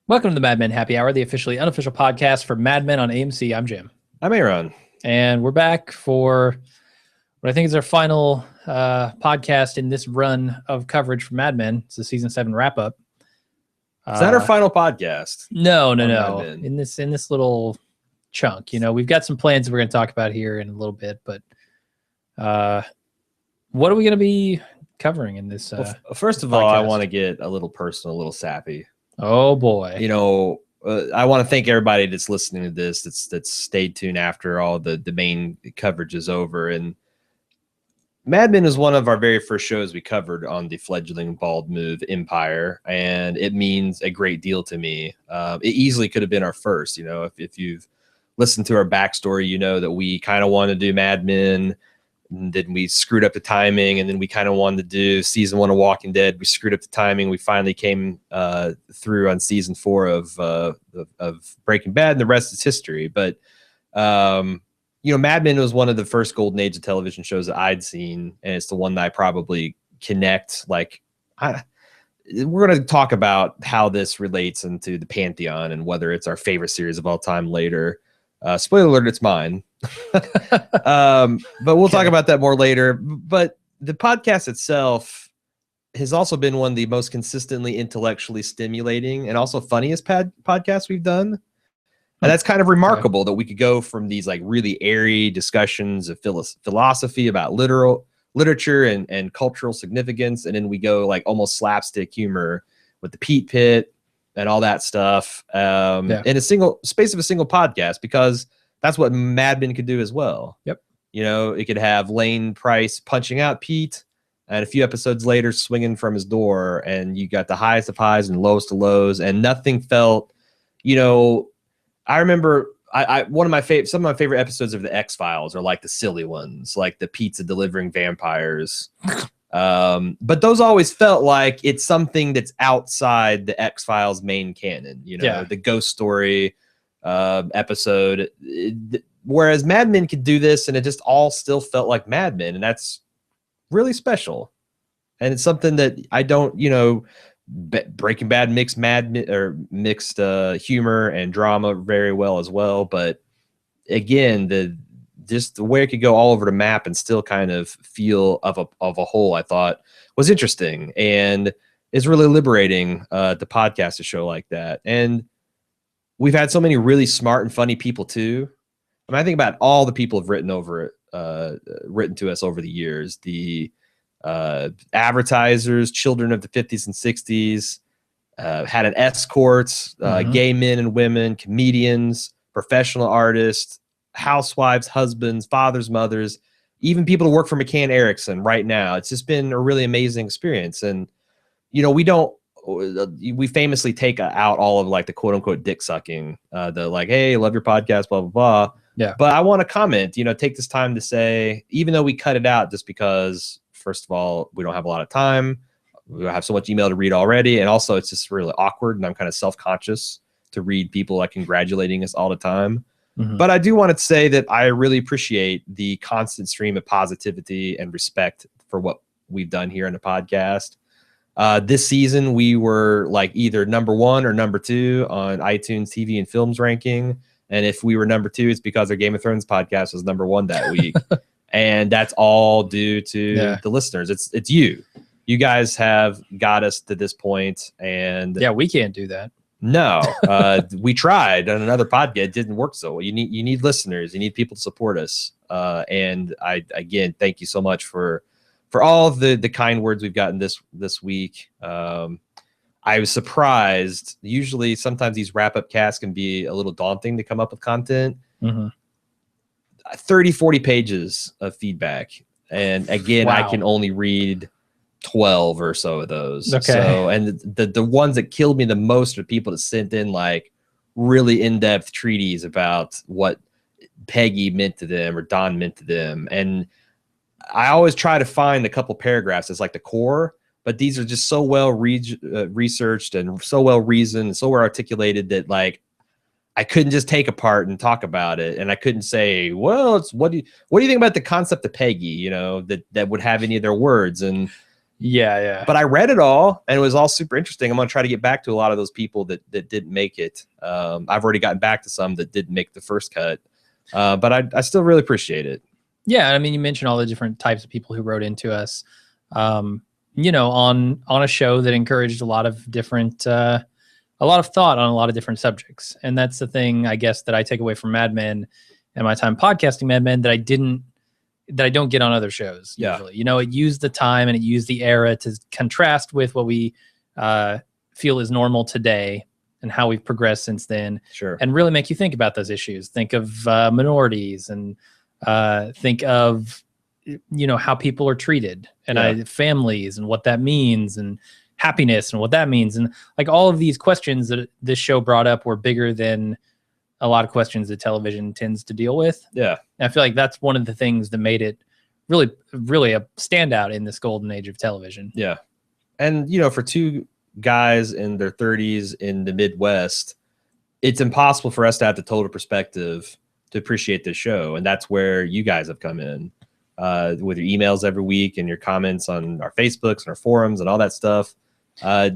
Welcome to the Mad Men Happy Hour, the officially unofficial podcast for Mad Men on AMC. I'm Jim. I'm Aaron. And we're back for what I think is our final podcast in this run of coverage for Mad Men. It's the season 7 wrap up. Is that our final podcast? No. In this little chunk, we've got some plans we're going to talk about here in a little bit, but what are we going to be covering in this? First of all, I want to get a little personal, a little sappy. Oh boy! I want to thank everybody that's listening to this. That's stayed tuned after all the main coverage is over. And Mad Men is one of our very first shows we covered on the fledgling Bald Move Empire, and it means a great deal to me. It easily could have been our first. If you've listened to our backstory, you know that we kind of want to do Mad Men. And then we screwed up the timing, and then we kind of wanted to do season 1 of Walking Dead. We screwed up the timing. We finally came through on season 4 of Breaking Bad, and the rest is history. But Mad Men was one of the first golden age of television shows that I'd seen, and it's the one that I probably connect. We're going to talk about how this relates into the pantheon and whether it's our favorite series of all time later. Spoiler alert, it's mine. But we'll talk about that more later. But the podcast itself has also been one of the most consistently intellectually stimulating and also funniest podcasts we've done. And that's kind of remarkable that we could go from these really airy discussions of philosophy about literature and cultural significance. And then we go almost slapstick humor with the Pete Pit and all that stuff in a single space of a single podcast, because that's what Mad Men could do as well. Yep. It could have Lane Price punching out Pete, and a few episodes later swinging from his door, and you got the highest of highs and lowest of lows, and nothing felt, I remember some of my favorite episodes of the X-Files are like the silly ones, like the pizza delivering vampires. But those always felt like it's something that's outside the X-Files main canon, the ghost story episode. Whereas Mad Men could do this, and it just all still felt like Mad Men, and that's really special. And it's something that I don't, Breaking Bad mixed humor and drama very well as well. But again, just the way it could go all over the map and still kind of feel of a whole, I thought was interesting, and it's really liberating to podcast a show like that. And we've had so many really smart and funny people too. I think about all the people who've written to us over the years, the advertisers, children of the 50s and 60s, had an escorts, gay men and women, comedians, professional artists, housewives, husbands, fathers, mothers, even people who work for McCann Erickson right now. It's just been a really amazing experience. And, we famously take out all of the quote unquote dick sucking, hey, love your podcast, blah, blah, blah. Yeah. But I want to comment, take this time to say, even though we cut it out just because, first of all, we don't have a lot of time, we have so much email to read already. And also it's just really awkward, and I'm kind of self-conscious to read people congratulating us all the time. Mm-hmm. But I do want to say that I really appreciate the constant stream of positivity and respect for what we've done here on the podcast. This season, we were either number 1 or number 2 on iTunes TV and Films ranking. And if we were number 2, it's because our Game of Thrones podcast was number 1 that week. And that's all due to the listeners. It's you. You guys have got us to this point. And we can't do that. No, we tried on another podcast. It didn't work so well. You need listeners. You need people to support us. And I, again, thank you so much for all the kind words we've gotten this week. I was surprised. Usually, sometimes these wrap-up casts can be a little daunting to come up with content. Mm-hmm. 30, 40 pages of feedback. And again, I can only read 12 or so of those. Okay. So, and the ones that killed me the most are people that sent in really in-depth treaties about what Peggy meant to them or Don meant to them. And I always try to find a couple paragraphs as the core, but these are just so well researched and so well reasoned and so well articulated that I couldn't just take apart and talk about it. And I couldn't say, well, what do you think about the concept of Peggy, that would have any of their words. And Yeah. But I read it all, and it was all super interesting. I'm going to try to get back to a lot of those people that didn't make it. I've already gotten back to some that didn't make the first cut, but I still really appreciate it. Yeah, I mean, you mentioned all the different types of people who wrote into us, you know, on a show that encouraged a lot of different, a lot of thought on a lot of different subjects. And that's the thing, I guess, that I take away from Mad Men and my time podcasting Mad Men that I don't get on other shows usually. You know, it used the time and it used the era to contrast with what we feel is normal today and how we've progressed since then. Sure. And really make you think about those issues. Think of minorities and think of, you know, how people are treated and families and what that means and happiness and what that means. And like all of these questions that this show brought up were bigger than a lot of questions that television tends to deal with. Yeah. And I feel like that's one of the things that made it really, really a standout in this golden age of television. Yeah. And, you know, for two guys in their 30s in the Midwest, it's impossible for us to have the total perspective to appreciate this show. And that's where you guys have come in with your emails every week and your comments on our Facebooks and our forums and all that stuff.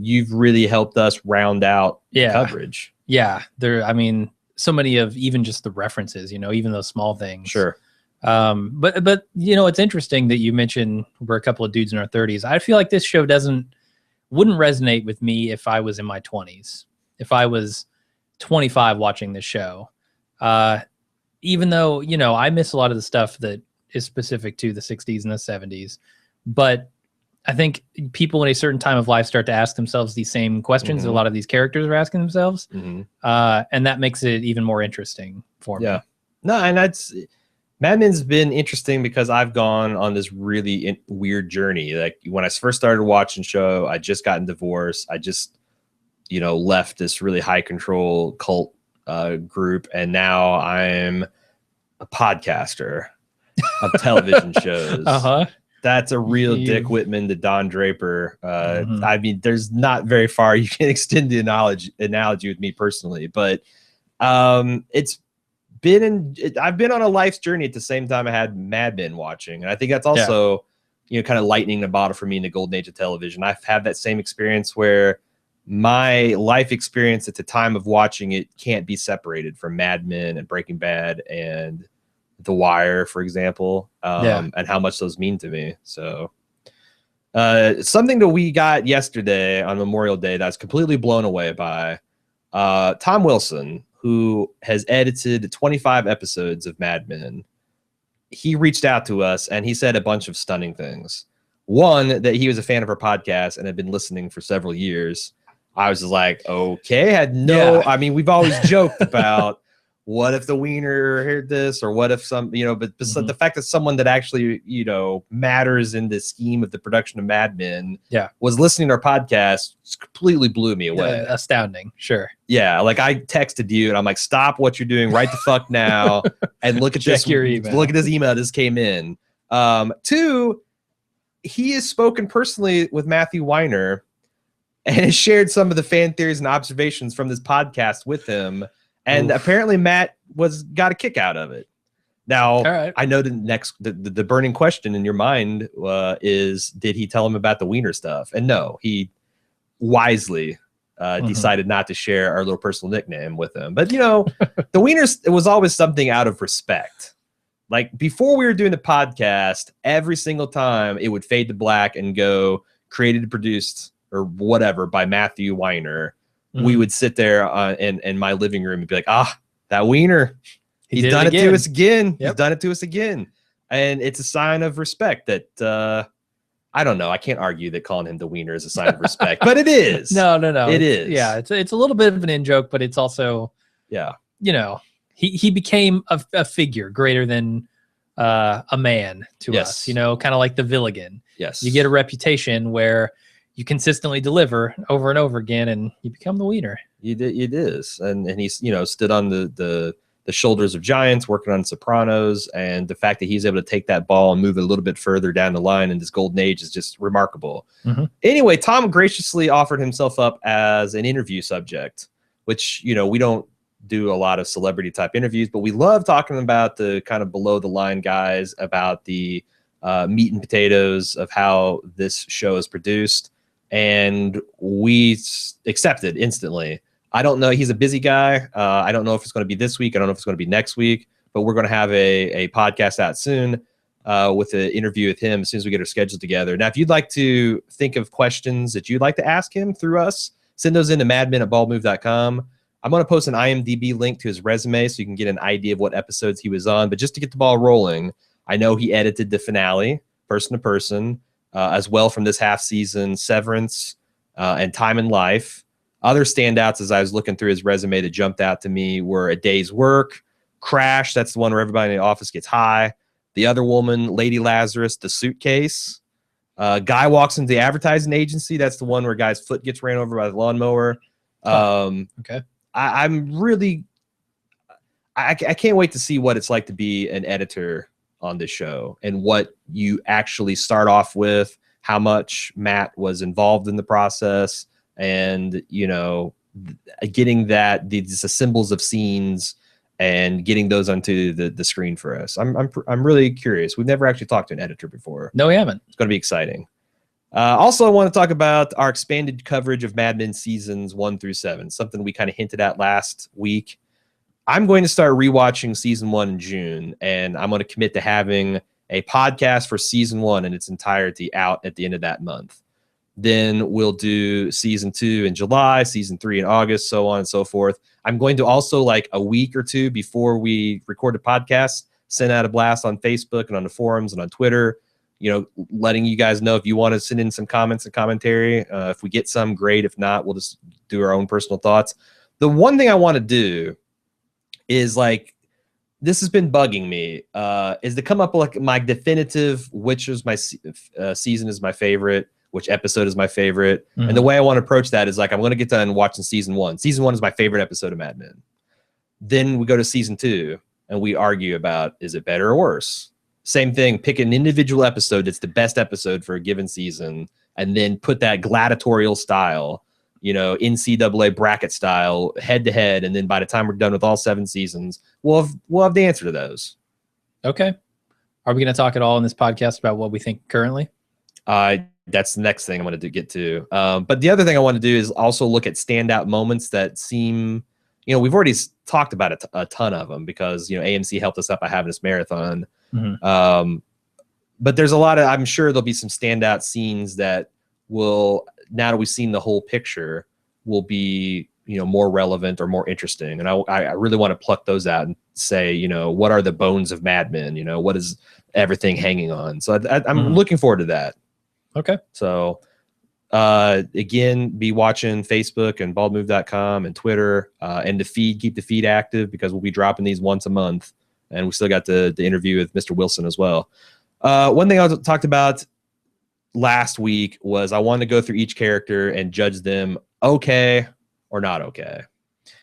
You've really helped us round out coverage. Yeah. I mean, so many of even just the references, you know, even those small things. Sure. But you know, it's interesting that you mentioned we're a couple of dudes in our 30s. I feel like this show wouldn't resonate with me if I was in my 20s. If I was 25 watching this show, even though, you know, I miss a lot of the stuff that is specific to the 60s and the 70s, but I think people in a certain time of life start to ask themselves these same questions that a lot of these characters are asking themselves. And that makes it even more interesting for me. Yeah. No, and Mad Men's been interesting because I've gone on this really weird journey. Like when I first started watching show, I just gotten divorced. I just, you know, left this really high control cult group. And now I'm a podcaster of television shows. That's a real Dick Whitman to Don Draper. I mean, there's not very far you can extend the analogy with me personally, but it's been I've been on a life's journey at the same time I had Mad Men watching, and I think that's also you know, kind of lightning the bottle for me in the golden age of television. I've had that same experience where my life experience at the time of watching it can't be separated from Mad Men and Breaking Bad and The Wire, for example, and how much those mean to me. So something that we got yesterday on Memorial Day that I was completely blown away by, Tom Wilson, who has edited 25 episodes of Mad Men. He reached out to us and he said a bunch of stunning things. One, that he was a fan of our podcast and had been listening for several years. I was just like, okay, I mean, we've always joked about what if the wiener heard this, or what if some, you know, but the fact that someone that actually, you know, matters in the scheme of the production of Mad Men was listening to our podcast completely blew me away. Astounding. Sure. Yeah. Like I texted you and I'm like, stop what you're doing right the fuck now and look at this. Your email. Look at this email. This came in. Two, he has spoken personally with Matthew Weiner and has shared some of the fan theories and observations from this podcast with him. And apparently Matt got a kick out of it. Now, I know the burning question in your mind is, did he tell him about the wiener stuff? And no, he wisely decided not to share our little personal nickname with him. But, you know, the wieners, it was always something out of respect. Like before we were doing the podcast, every single time it would fade to black and go created and produced or whatever by Matthew Weiner. We would sit there in my living room and be like, that wiener, he's done it to us again. He's done it to us again. And it's a sign of respect that, I don't know. I can't argue that calling him the wiener is a sign of respect, but it is. No. It is. Yeah. It's a little bit of an in-joke, but it's also, you know, he became a figure greater than a man to us, you know, kind of like the Villigan. Yes. You get a reputation where you consistently deliver over and over again, and you become the wiener. It is, and he's, you know, stood on the shoulders of giants, working on Sopranos, and the fact that he's able to take that ball and move it a little bit further down the line in this golden age is just remarkable. Anyway, Tom graciously offered himself up as an interview subject, which, you know, we don't do a lot of celebrity type interviews, but we love talking about the kind of below the line guys, about the meat and potatoes of how this show is produced, and we accepted instantly. I don't know. He's a busy guy. I don't know if it's going to be this week. I don't know if it's going to be next week, but we're going to have a podcast out soon with an interview with him as soon as we get our schedule together. Now, if you'd like to think of questions that you'd like to ask him through us, send those in to madmen@baldmove.com. I'm going to post an IMDb link to his resume so you can get an idea of what episodes he was on. But just to get the ball rolling, I know he edited the finale, Person to Person, as well from this half season, Severance, and Time in Life. Other standouts as I was looking through his resume that jumped out to me were A Day's Work, Crash, that's the one where everybody in the office gets high, The Other Woman, Lady Lazarus, The Suitcase. Guy Walks into the Advertising Agency, that's the one where a guy's foot gets ran over by the lawnmower. Okay. I'm really, I can't wait to see what it's like to be an editor on this show and what you actually start off with, how much Matt was involved in the process, and, you know, getting that these symbols of scenes and getting those onto the screen for us. I'm really curious. We've never actually talked to an editor before. No, we haven't. It's going to be exciting. Also, I want to talk about our expanded coverage of Mad Men seasons 1 through 7, something we kind of hinted at last week. I'm going to start rewatching season 1 in June, and I'm going to commit to having a podcast for season 1 in its entirety out at the end of that month. Then we'll do season 2 in July, season 3 in August, so on and so forth. I'm going to also, like a week or two before we record a podcast, send out a blast on Facebook and on the forums and on Twitter, you know, letting you guys know if you want to send in some comments and commentary. If we get some, great. If not, we'll just do our own personal thoughts. The one thing I want to do is, like, this has been bugging me, is to come up with like my definitive, which is my season is my favorite, which episode is my favorite. And the way I want to approach that is, like, I'm going to get done watching season 1. Season 1 is my favorite episode of Mad Men. Then we go to season 2 and we argue about, is it better or worse? Same thing, pick an individual episode that's the best episode for a given season, and then put that gladiatorial style, you know, NCAA bracket style, head to head. And then by the time we're done with all 7 seasons, we'll have the answer to those. Okay. Are we going to talk at all in this podcast about what we think currently? That's the next thing I'm going to get to. But the other thing I want to do is also look at standout moments that seem, you know, we've already talked about a ton of them because, you know, AMC helped us out by having this marathon. But there's a lot of, I'm sure there'll be some standout scenes that will, now that we've seen the whole picture, will be, you know, more relevant or more interesting. And I really want to pluck those out and say, you know, what are the bones of Mad Men? You know, what is everything hanging on? So I'm looking forward to that. Okay. So again, be watching Facebook and baldmove.com and Twitter, and keep the feed active because we'll be dropping these once a month. And we still got the interview with Mr. Wilson as well. One thing I talked about last week was I wanted to go through each character and judge them okay or not okay.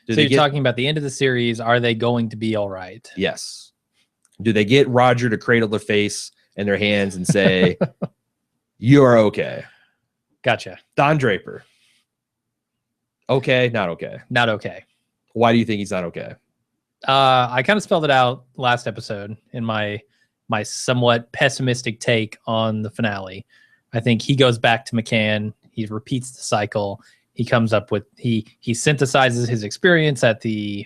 So you're talking about the end of the series. Are they going to be all right? Yes. Do they get Roger to cradle their face in their hands and say, you're okay? Gotcha. Don Draper. Okay, not okay. Not okay. Why do you think he's not okay? I kind of spelled it out last episode in my somewhat pessimistic take on the finale. I think he goes back to McCann. He repeats the cycle. He comes up with he synthesizes his experience at the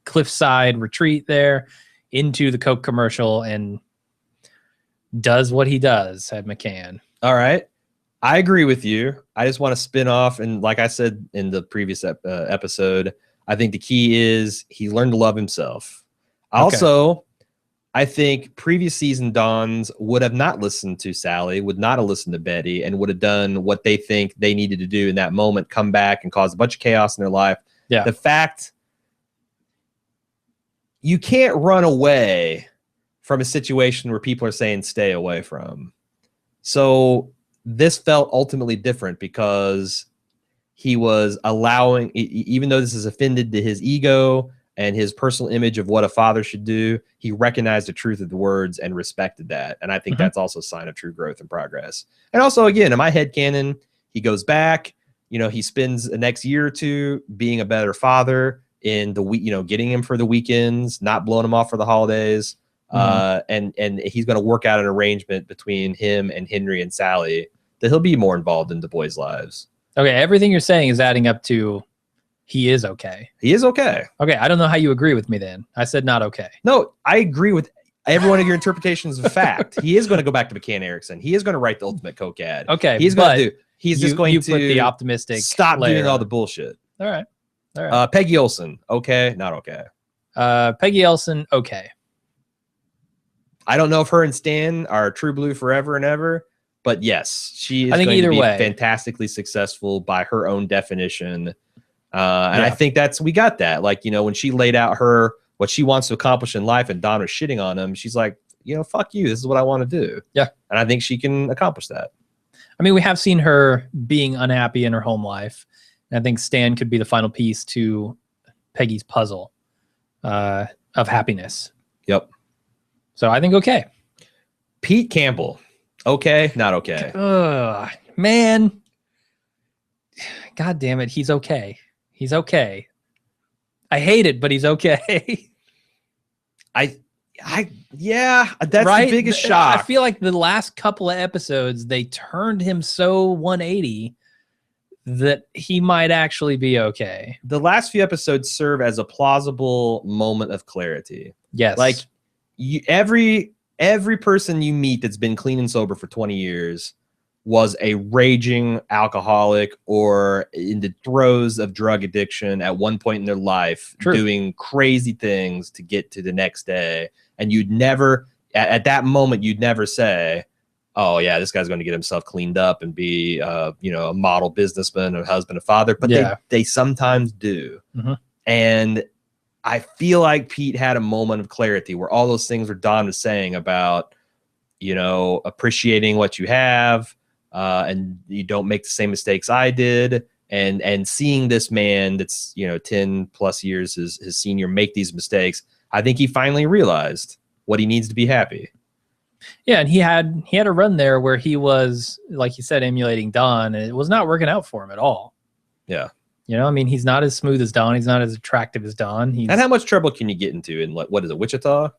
cliffside retreat there into the Coke commercial and does what he does at McCann. All right. I agree with you. I just want to spin off. And like I said in the previous episode, I think the key is he learned to love himself. Okay. Also, I think previous season Dons would have not listened to Sally, would not have listened to Betty, and would have done what they think they needed to do in that moment, come back and cause a bunch of chaos in their life. Yeah. The fact you can't run away from a situation where people are saying stay away from. So this felt ultimately different because he was allowing, even though this is offended to his ego and his personal image of what a father should do, he recognized the truth of the words and respected that. And I think that's also a sign of true growth and progress. And also, again, in my headcanon, he goes back, you know, he spends the next year or two being a better father in the week, you know, getting him for the weekends, not blowing him off for the holidays. and he's going to work out an arrangement between him and Henry and Sally that he'll be more involved in the boys' lives. Okay, everything you're saying is adding up to he is okay. He is okay. Okay, I don't know how you agree with me then. I said not okay. No, I agree with every one of your interpretations of fact. He is going to go back to McCann Erickson. He is going to write the Ultimate Coke ad. Okay, he's going to do. He's just going to put the optimistic stop layer. doing all the bullshit. All right. All right. Peggy Olson, okay, not okay. Peggy Olson, okay. I don't know if her and Stan are true blue forever and ever, but yes, she is I think going either to be way. fantastically successful by her own definition. And I think we got that. Like, when she laid out what she wants to accomplish in life and Don was shitting on him, she's like, fuck you. This is what I want to do. Yeah. And I think she can accomplish that. I mean, we have seen her being unhappy in her home life. And I think Stan could be the final piece to Peggy's puzzle of happiness. Yep. So I think okay. Pete Campbell, okay, not okay. Man. God damn it. He's okay. He's okay. I hate it, but he's okay. Yeah, that's right? the biggest shock. I feel like the last couple of episodes, they turned him so 180 that he might actually be okay. The last few episodes serve as a plausible moment of clarity. Yes. Like every person you meet that's been clean and sober for 20 years was a raging alcoholic or in the throes of drug addiction at one point in their life, True. doing crazy things to get to the next day. And you'd never, at that moment, you'd never say, oh yeah, this guy's going to get himself cleaned up and be, a model businessman, a husband, a father. But they sometimes do. Mm-hmm. And I feel like Pete had a moment of clarity where all those things were Don was saying about, appreciating what you have, and you don't make the same mistakes I did. And seeing this man that's, 10 plus years his senior make these mistakes, I think he finally realized what he needs to be happy. Yeah, and he had a run there where he was, like you said, emulating Don, and it was not working out for him at all. Yeah. I mean, he's not as smooth as Don. He's not as attractive as Don. And how much trouble can you get into in what is it, Wichita?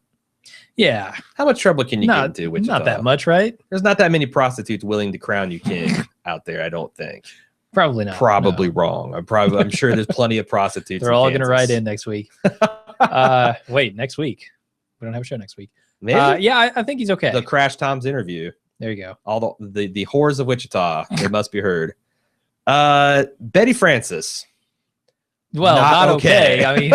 Yeah. How much trouble can you get into Wichita? Not that much, right? There's not that many prostitutes willing to crown you king out there, I don't think. Probably not. Probably wrong. I'm sure there's plenty of prostitutes. They're all going to write in next week. Wait, next week? We don't have a show next week. Maybe? Yeah, I think he's okay. The Crash Tom's interview. There you go. All the whores of Wichita, they must be heard. Betty Francis. Well, not okay. I mean,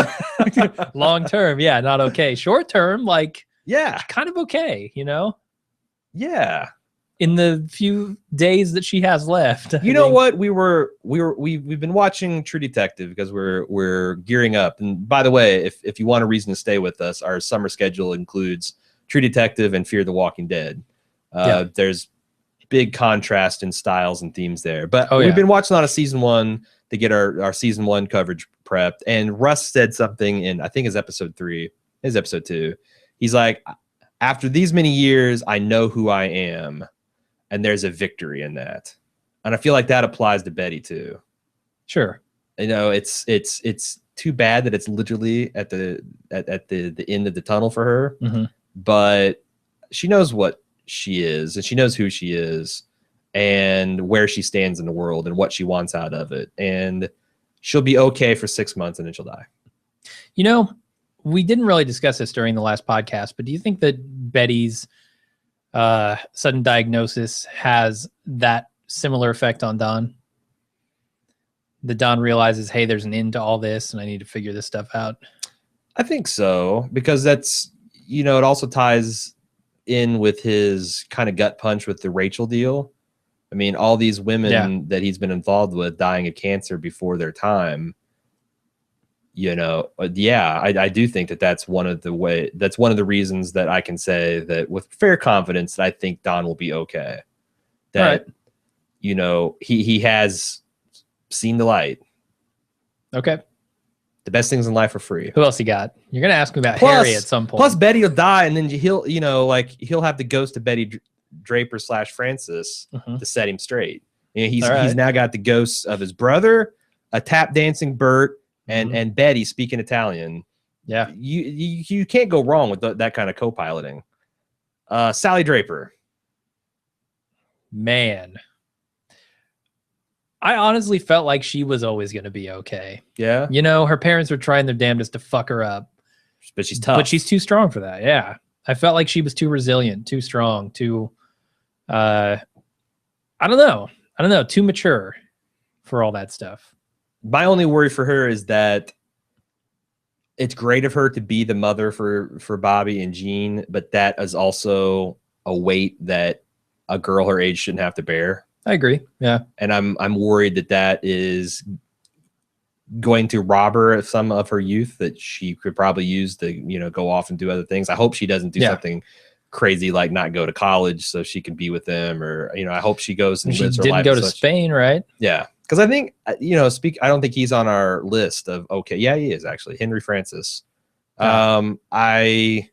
long term, yeah, not okay. Short term, kind of okay, Yeah. In the few days that she has left. You know what? We've been watching True Detective because we're gearing up. And by the way, if you want a reason to stay with us, our summer schedule includes True Detective and Fear the Walking Dead. There's big contrast in styles and themes there. But we've been watching a lot of season 1 to get our season 1 coverage prepped. And Russ said something in, I think it's episode 3, his episode 2. He's like, after these many years, I know who I am. And there's a victory in that. And I feel like that applies to Betty too. Sure. It's too bad that it's literally at the end of the tunnel for her. Mm-hmm. But she knows what she is, and she knows who she is, and where she stands in the world, and what she wants out of it. And she'll be okay for 6 months, and then she'll die. We didn't really discuss this during the last podcast, but do you think that Betty's sudden diagnosis has that similar effect on Don? That Don realizes, hey, there's an end to all this, and I need to figure this stuff out. I think so, because that's, it also ties in with his kind of gut punch with the Rachel deal. I mean, all these women that he's been involved with dying of cancer before their time. I do think that's one of the reasons that I can say that with fair confidence that I think Don will be okay. That, he has seen the light. Okay. The best things in life are free. Who else you got? You're going to ask me about Harry at some point. Plus Betty will die, and then he'll have the ghost of Betty Draper / Francis to set him straight. He's now got the ghosts of his brother, a tap dancing Bert, and Betty speaking Italian Yeah. You can't go wrong with that kind of co-piloting. Sally Draper. Man. I honestly felt like she was always going to be okay. Yeah. You know, her parents were trying their damnedest to fuck her up. But she's tough. But she's too strong for that. Yeah. I felt like she was too resilient, too strong, too I don't know, too mature for all that stuff. My only worry for her is that it's great of her to be the mother for Bobby and Jean, but that is also a weight that a girl her age shouldn't have to bear. I agree. Yeah. And I'm worried that is going to rob her of some of her youth that she could probably use to, go off and do other things. I hope she doesn't do something crazy like not go to college so she can be with them, or I hope she goes and lives her life. She didn't go to Spain, right? Yeah, because I think I don't think he's on our list of yeah, he is actually Henry Francis. I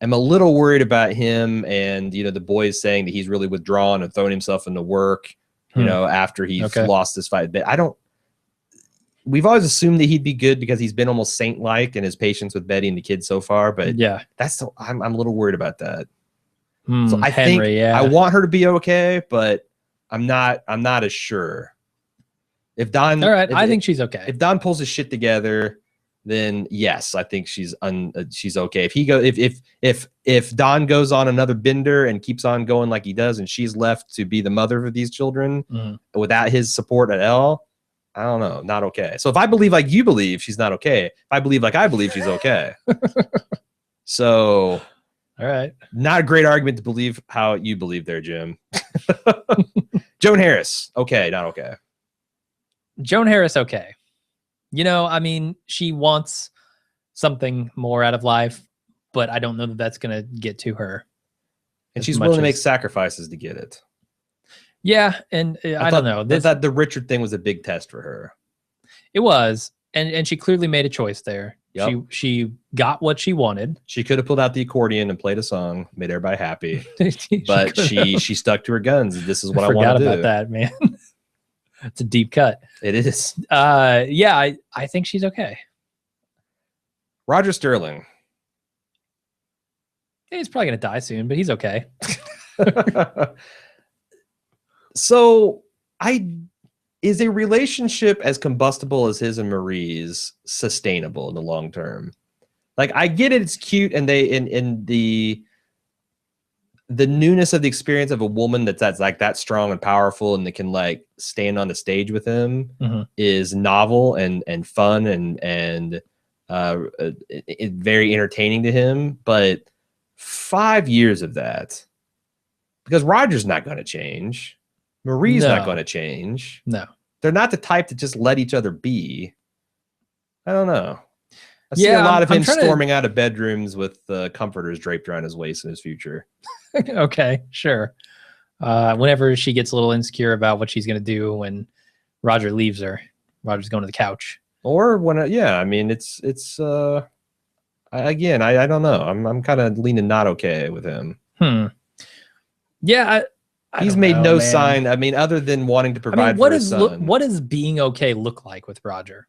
am a little worried about him, and the boys saying that he's really withdrawn and thrown himself into work, after he's lost this fight. But we've always assumed that he'd be good because he's been almost saint-like in his patience with Betty and the kids so far. But yeah, I'm a little worried about that. So I think I want her to be okay, but I'm not as sure. If Don, all right, I think she's okay. If Don pulls his shit together, then yes, I think she's okay. If Don goes on another bender and keeps on going like he does, and she's left to be the mother of these children without his support at all, I don't know, not okay. So if I believe like you believe, she's not okay. If I believe like I believe, she's okay. So, all right, not a great argument to believe how you believe there, Jim. Joan Harris, okay, not okay. Joan Harris, okay. I mean, she wants something more out of life, but I don't know that that's going to get to her. And she's willing to make sacrifices to get it. Yeah, and I don't know. I thought the Richard thing was a big test for her. It was, and she clearly made a choice there. Yep. She got what she wanted. She could have pulled out the accordion and played a song, made everybody happy. But she stuck to her guns. This is what I want to do. Forgot about that, man. It's a deep cut. It is. Yeah, I think she's okay. Roger Sterling. He's probably going to die soon, but he's okay. So, is a relationship as combustible as his and Marie's sustainable in the long term? Like, I get it, it's cute, and they in the newness of the experience of a woman that's like that strong and powerful and that can like stand on the stage with him is novel and fun and very entertaining to him. But 5 years of that, because Roger's not going to change. Marie's not going to change. No. They're not the type to just let each other be. I don't know. I see a lot of him storming out of bedrooms with comforters draped around his waist in his future. Okay, sure. Whenever she gets a little insecure about what she's going to do when Roger leaves her, Roger's going to the couch. Or when, I mean, it's again, I don't know. I'm kind of leaning not okay with him. Yeah, he's made no sign. I mean, other than wanting to provide for his son. What does being okay look like with Roger?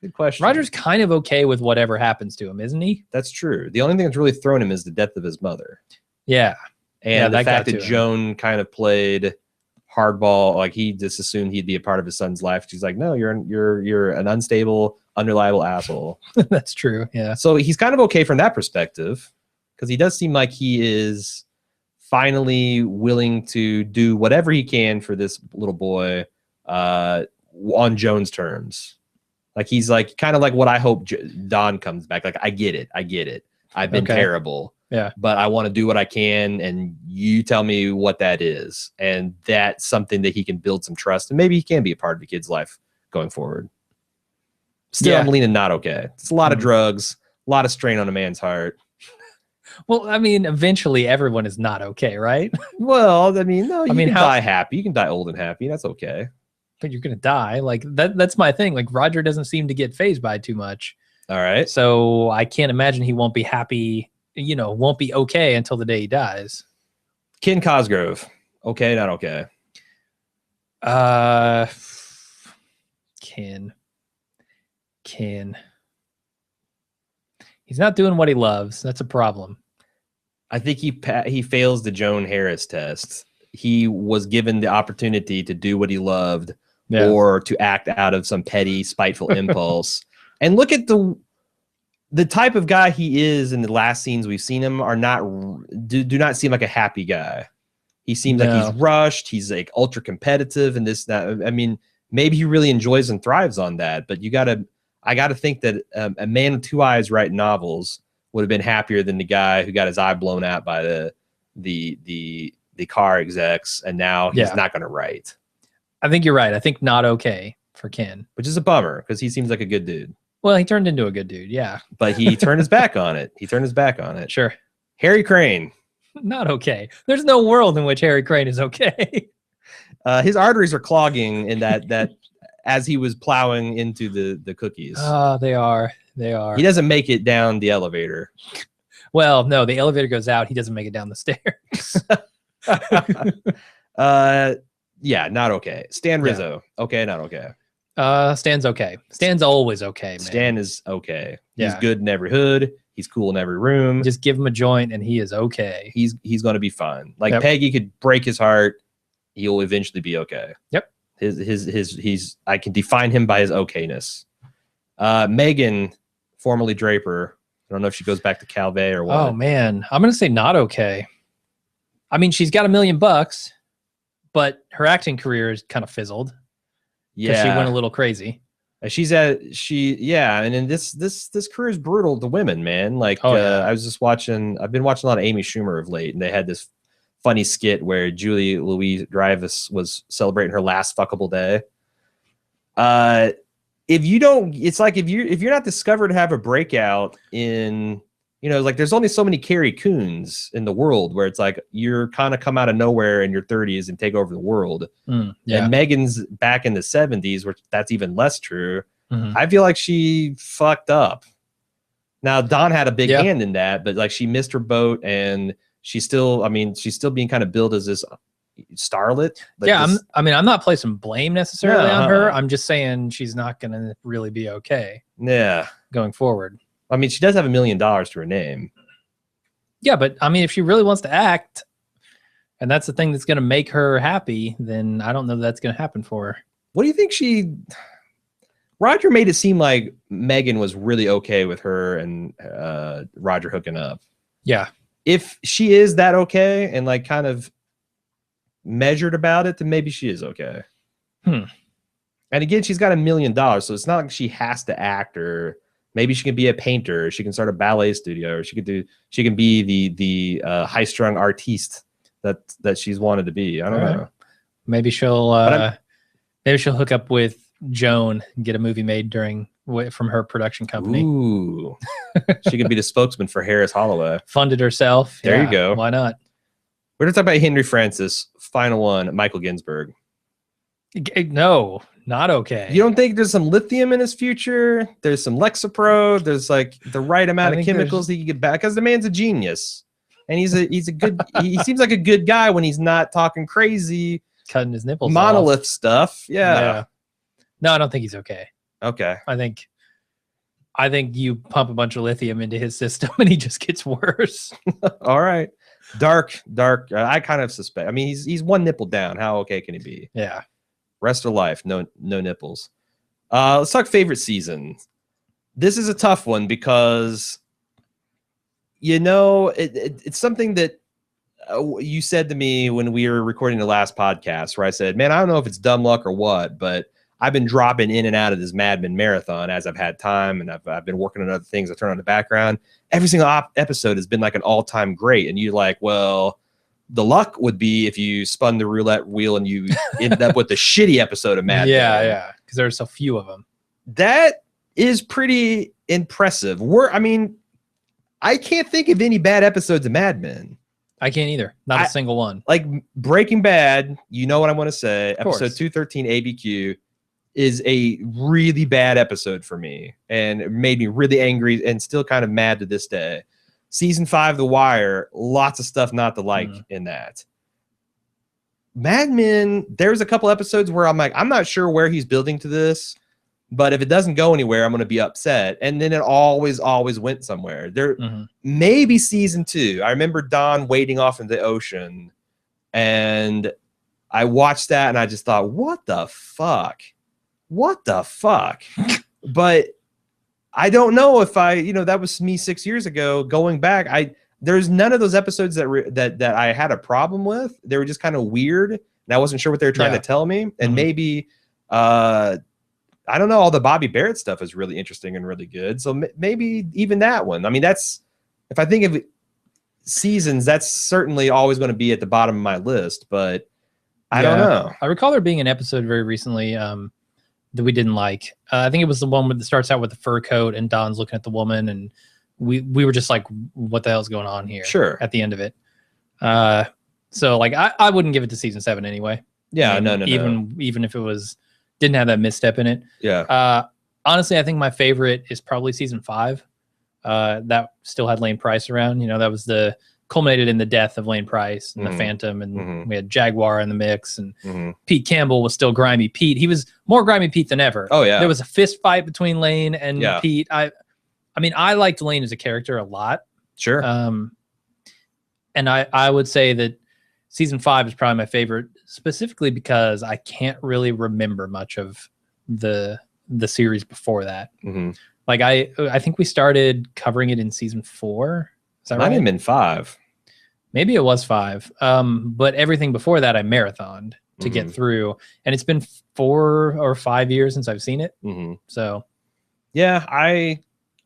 Good question. Roger's kind of okay with whatever happens to him, isn't he? That's true. The only thing that's really thrown him is the death of his mother. Yeah. And the fact that Joan kind of played hardball, like he just assumed he'd be a part of his son's life. She's like, no, you're an unstable, unreliable asshole. That's true. Yeah. So he's kind of okay from that perspective, because he does seem like he is finally willing to do whatever he can for this little boy on Joan's terms. Like he's like kind of like what I hope Don comes back. Like, I get it. I've been terrible. Yeah. But I want to do what I can, and you tell me what that is. And that's something that he can build some trust, and maybe he can be a part of the kid's life going forward. Still, I'm leaning not okay. It's a lot of drugs, a lot of strain on a man's heart. Well, I mean, eventually everyone is not okay, right? Well, I mean, no, you can die happy. You can die old and happy. That's okay. But you're going to die. Like that's my thing. Like Roger doesn't seem to get fazed by it too much. All right. So I can't imagine he won't be happy, won't be okay until the day he dies. Ken Cosgrove. Okay, not okay. Ken. He's not doing what he loves. That's a problem. I think he fails the Joan Harris test. He was given the opportunity to do what he loved or to act out of some petty, spiteful impulse. And look at the type of guy he is in the last scenes we've seen him do not seem like a happy guy. He seems like he's rushed. He's like ultra competitive and that. I mean, maybe he really enjoys and thrives on that, but I gotta think that a man with two eyes writing novels would have been happier than the guy who got his eye blown out by the car execs, and now he's not going to write. I think you're right. I think not okay for Ken, which is a bummer because he seems like a good dude. Well, he turned into a good dude, yeah. But he turned his back on it. Sure. Harry Crane. Not okay. There's no world in which Harry Crane is okay. His arteries are clogging in that as he was plowing into the cookies. Oh, they are. They are. He doesn't make it down the elevator. Well, no, the elevator goes out. He doesn't make it down the stairs. Yeah, not okay. Stan Rizzo. Yeah. Okay, not okay. Stan's okay. Stan's always okay, man. Stan is okay. He's good in every hood. He's cool in every room. Just give him a joint and he is okay. He's going to be fine. Like Peggy could break his heart. He'll eventually be okay. Yep. He's I can define him by his okayness. Megan, formerly Draper. I don't know if she goes back to Calvé or what. Oh man, I'm gonna say not okay. I mean, she's got $1 million, but her acting career is kind of fizzled. Yeah, she went a little crazy. And then this career is brutal to women, man. Like I've been watching a lot of Amy Schumer of late, and they had this funny skit where Julie Louis-Dreyfus was celebrating her last fuckable day. If you're not discovered to have a breakout in, like there's only so many Carrie Coons in the world where it's like you're kind of come out of nowhere in your 30s and take over the world. And Megan's back in the 70s, where that's even less true. I feel like she fucked up. Now Dawn had a big hand in that, but like she missed her boat, and she's still being kind of billed as this starlet. Like I'm not placing blame necessarily on her. I'm just saying she's not going to really be okay. Yeah, going forward. I mean, she does have $1 million to her name. Yeah, but I mean, if she really wants to act, and that's the thing that's going to make her happy, then I don't know that's going to happen for her. What do you think Roger made it seem like Megan was really okay with her and Roger hooking up. Yeah. If she is that okay and like kind of measured about it, then maybe she is okay. And again, she's got $1 million, so it's not like she has to act, or maybe she can be a painter, she can start a ballet studio, or she can be the high-strung artiste that she's wanted to be. I don't know. Maybe she'll hook up with Joan and get a movie made from her production company. Ooh. She could be the spokesman for Harris Holloway. Funded herself. There you go. Why not? We're going to talk about Henry Francis. Final one, Michael Ginsburg. No, not okay. You don't think there's some lithium in his future? There's some Lexapro. There's like the right amount of chemicals he can get back, because the man's a genius. And he's a good, he seems like a good guy when he's not talking crazy. Cutting his nipples monolith off. Stuff. Yeah. No, I don't think he's okay. Okay. I think you pump a bunch of lithium into his system and he just gets worse. All right. Dark. I kind of suspect. I mean, he's one nipple down. How okay can he be? Yeah. Rest of life, no nipples. Let's talk favorite season. This is a tough one because, it's something that you said to me when we were recording the last podcast, where I said, man, I don't know if it's dumb luck or what, but I've been dropping in and out of this Mad Men marathon as I've had time, and I've been working on other things. I turn on the background. Every single episode has been like an all-time great. And you're like, well, the luck would be if you spun the roulette wheel and you ended up with a shitty episode of Mad Men. Yeah, because there's so few of them. That is pretty impressive. I can't think of any bad episodes of Mad Men. I can't either. Not a single one. Like Breaking Bad, you know what I want to say. Episode 213 ABQ is a really bad episode for me, and it made me really angry and still kind of mad to this day. Season 5, The Wire, lots of stuff not to like in that. Mad Men, there's a couple episodes where I'm like, I'm not sure where he's building to this, But if it doesn't go anywhere, I'm going to be upset. And then it always went somewhere. There, maybe season 2. I remember Don wading off into the ocean, and I watched that, and I just thought, what the fuck? What the fuck? But I don't know if that was me 6 years ago. Going back, there's none of those episodes that I had a problem with. They were just kind of weird, and I wasn't sure what they were trying to tell me. And maybe, I don't know, all the Bobby Barrett stuff is really interesting and really good. So maybe even that one. I mean, if I think of seasons, that's certainly always going to be at the bottom of my list. But I don't know. I recall there being an episode very recently that we didn't like. I think it was the one that starts out with the fur coat and Don's looking at the woman, and we were just like, what the hell's going on here? Sure. At the end of it. So like I wouldn't give it to season 7 anyway. Yeah, no. Even if it didn't have that misstep in it. Yeah. Honestly, I think my favorite is probably season 5. That still had Lane Price around. That was culminated in the death of Lane Price and the Phantom, and we had Jaguar in the mix, and Pete Campbell was still Grimy Pete. He was more Grimy Pete than ever. Oh yeah. There was a fist fight between Lane and Pete. I mean, I liked Lane as a character a lot. Sure. And I would say that season 5 is probably my favorite, specifically because I can't really remember much of the series before that. Like I think we started covering it in season 4. Is that right? Might have been 5. Maybe it was 5. But everything before that I marathoned to get through, and it's been 4 or 5 years since I've seen it. So yeah,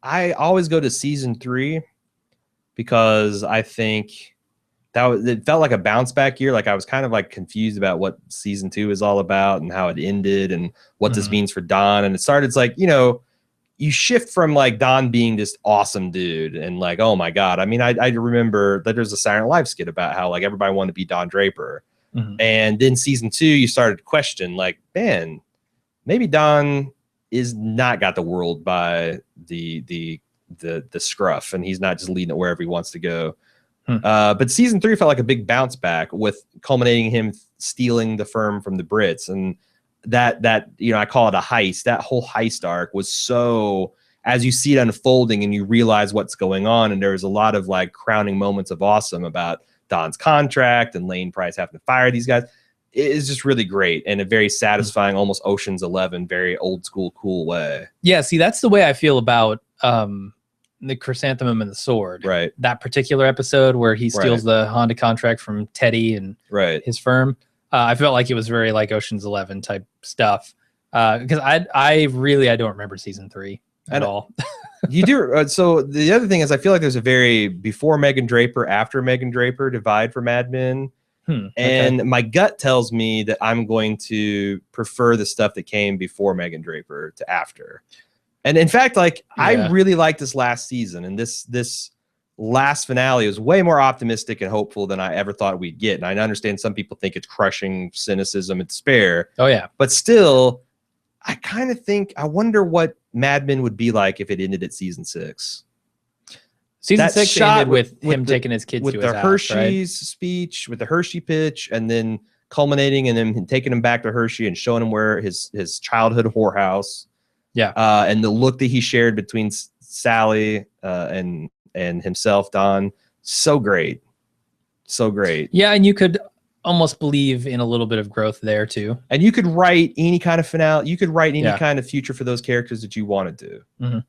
I always go to season 3 because I think it felt like a bounce back year. Like I was kind of like confused about what season 2 is all about and how it ended and what this means for Don. And it started, it's like, you shift from like Don being this awesome dude and like, oh my God. I mean, I remember that there's a Saturday Night Live skit about how like everybody wanted to be Don Draper. And then season 2, you started to question like, man, maybe Don is not got the world by the scruff, and he's not just leading it wherever he wants to go. But season 3 felt like a big bounce back, with culminating him stealing the firm from the Brits. And that I call it a heist. That whole heist arc was so, as you see it unfolding and you realize what's going on, and there's a lot of like crowning moments of awesome about Don's contract and Lane Price having to fire these guys. It is just really great and a very satisfying, almost Ocean's 11, very old school, cool way. Yeah, see, that's the way I feel about the Chrysanthemum and the Sword. Right. That particular episode where he steals the Honda contract from Teddy and his firm. I felt like it was very like Ocean's 11 type stuff. Because I don't remember season 3 at all. You do. So the other thing is, I feel like there's a very before Megan Draper, after Megan Draper divide for Mad Men. And my gut tells me that I'm going to prefer the stuff that came before Megan Draper to after. And in fact, like I really liked this last season, and this last finale was way more optimistic and hopeful than I ever thought we'd get. And I understand some people think it's crushing cynicism and despair. Oh yeah. But still, I kind of think, I wonder what Mad Men would be like if it ended at season 6. Season 6 ended with him taking his kids with to his the house, Hershey's speech, with the Hershey pitch, and then culminating and then taking him back to Hershey and showing him where his childhood whorehouse. Yeah. And the look that he shared between Sally and himself, Don, so great. So great. Yeah, and you could almost believe in a little bit of growth there too. And you could write any kind of finale. You could write any kind of future for those characters that you wanted to.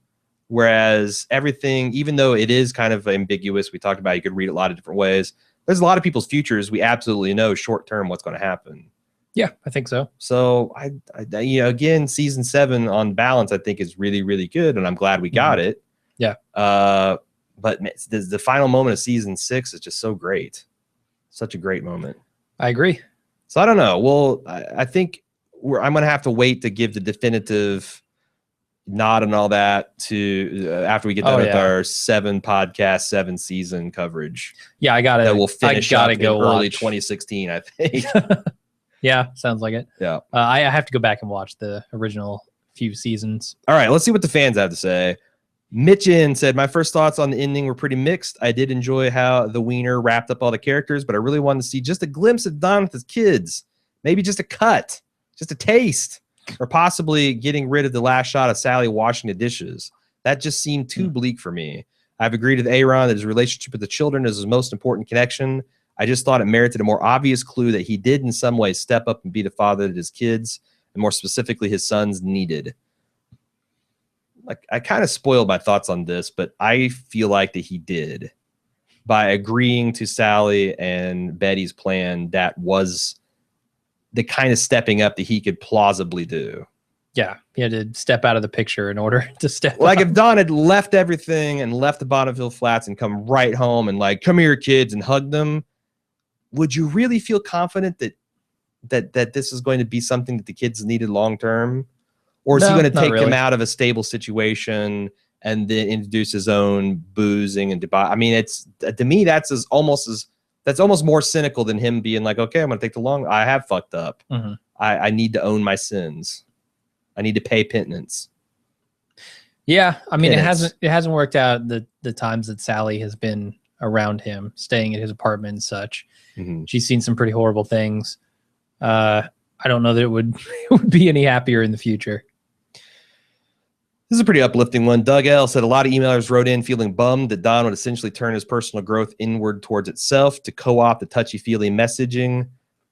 Whereas everything, even though it is kind of ambiguous, we talked about, you could read it a lot of different ways. There's a lot of people's futures we absolutely know short term what's going to happen. Yeah, I think so. So I again, season 7 on balance, I think is really, really good, and I'm glad we got it. Yeah. But the final moment of season 6 is just so great. Such a great moment. I agree. So I don't know. Well, I think I'm going to have to wait to give the definitive nod and all that to after we get done with our 7 podcast, 7 season coverage. Yeah, I got it. That will finish up in early watch. 2016, I think. Yeah, sounds like it. Yeah. I have to go back and watch the original few seasons. All right, let's see what the fans have to say. Mitchin said, my first thoughts on the ending were pretty mixed. I did enjoy how the wiener wrapped up all the characters, but I really wanted to see just a glimpse of Don with his kids. Maybe just a cut, just a taste. or possibly getting rid of the last shot of Sally washing the dishes. That just seemed too bleak for me. I've agreed with Aaron that his relationship with the children is his most important connection. I just thought it merited a more obvious clue that he did in some way step up and be the father that his kids, and more specifically his sons, needed. Like, I kind of spoiled my thoughts on this, but I feel like that he did. By agreeing to Sally and Betty's plan, that was the kind of stepping up that he could plausibly do. Yeah, he had to step out of the picture in order to step Like up. if Don had left everything and left the Bonneville Flats and come right home and like, come here, kids, and hug them, would you really feel confident that this is going to be something that the kids needed long term? Or is he going to take them out of a stable situation and then introduce his own boozing and debauch? I mean, it's, to me, that's almost more cynical than him being like, okay, I'm going to take the long. I have fucked up. Mm-hmm. I need to own my sins. I need to pay penance. Yeah, I mean, it hasn't worked out the times that Sally has been around him, staying at his apartment and such. Mm-hmm. She's seen some pretty horrible things. I don't know that it would be any happier in the future. This is a pretty uplifting one. Doug L. said a lot of emailers wrote in feeling bummed that Don would essentially turn his personal growth inward towards itself to co-opt the touchy-feely messaging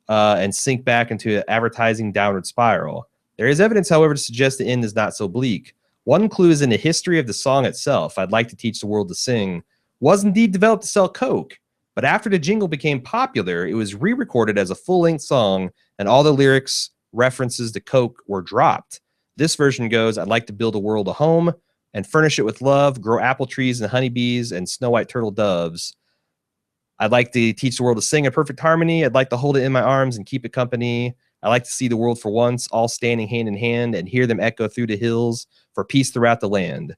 and sink back into an advertising downward spiral. There is evidence, however, to suggest the end is not so bleak. One clue is in the history of the song itself. I'd like to teach the world to sing was indeed developed to sell Coke, but after the jingle became popular, it was re-recorded as a full-length song, and all the lyrics references to Coke were dropped. This version goes, I'd like to build a world a home and furnish it with love, grow apple trees and honeybees and snow white turtle doves. I'd like to teach the world to sing in perfect harmony. I'd like to hold it in my arms and keep it company. I like to see the world for once, all standing hand in hand, and hear them echo through the hills for peace throughout the land.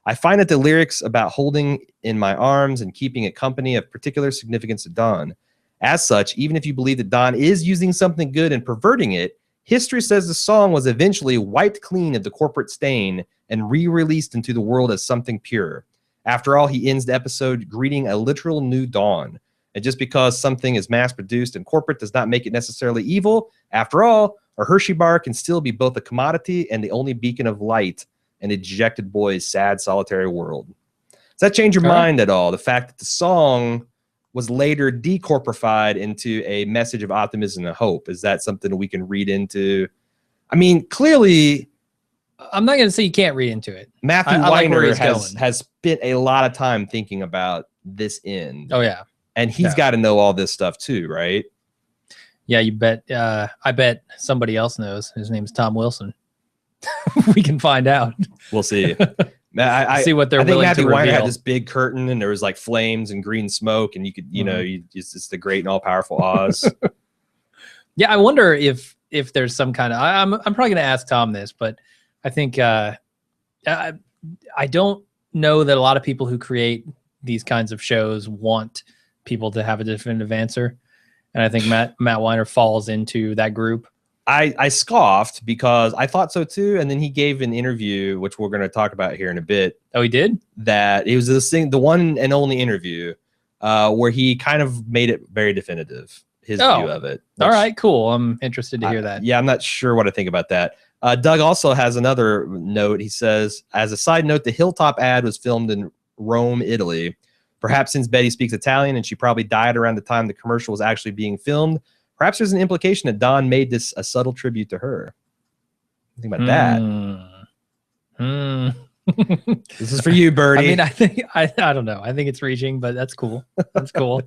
I find that the lyrics about holding in my arms and keeping it company have particular significance to Don. As such, even if you believe that Don is using something good and perverting it, history says the song was eventually wiped clean of the corporate stain and re-released into the world as something pure. After all, he ends the episode greeting a literal new dawn. And just because something is mass-produced and corporate does not make it necessarily evil. After all, a Hershey bar can still be both a commodity and the only beacon of light in a dejected boy's sad, solitary world. Does that change your mind at all? The fact that the song was later decorporified into a message of optimism and hope. Is that something we can read into? I mean, clearly, I'm not going to say you can't read into it. Matthew Weiner has spent a lot of time thinking about this end. Oh, yeah. And he's got to know all this stuff too, right? Yeah, you bet. I bet somebody else knows. His name's Tom Wilson. We can find out. We'll see. I see what they're willing to reveal. I think Matthew Weiner had this big curtain and there was like flames and green smoke and you could, you know, it's the great and all powerful Oz. Yeah, I wonder if there's some kind of. I'm probably going to ask Tom this, but I think I don't know that a lot of people who create these kinds of shows want people to have a definitive answer, and I think Matt Weiner falls into that group. I scoffed because I thought so too, and then he gave an interview, which we're going to talk about here in a bit. Oh, he did? That it was this thing, the one and only interview, where he kind of made it very definitive, his view of it. Which, all right, cool. I'm interested to hear that. Yeah, I'm not sure what I think about that. Doug also has another note. He says, as a side note, the Hilltop ad was filmed in Rome, Italy. Perhaps since Betty speaks Italian and she probably died around the time the commercial was actually being filmed, perhaps there's an implication that Don made this a subtle tribute to her. Think about that. This is for you, Birdie. I mean, I think I don't know. I think it's reaching, but that's cool. That's cool.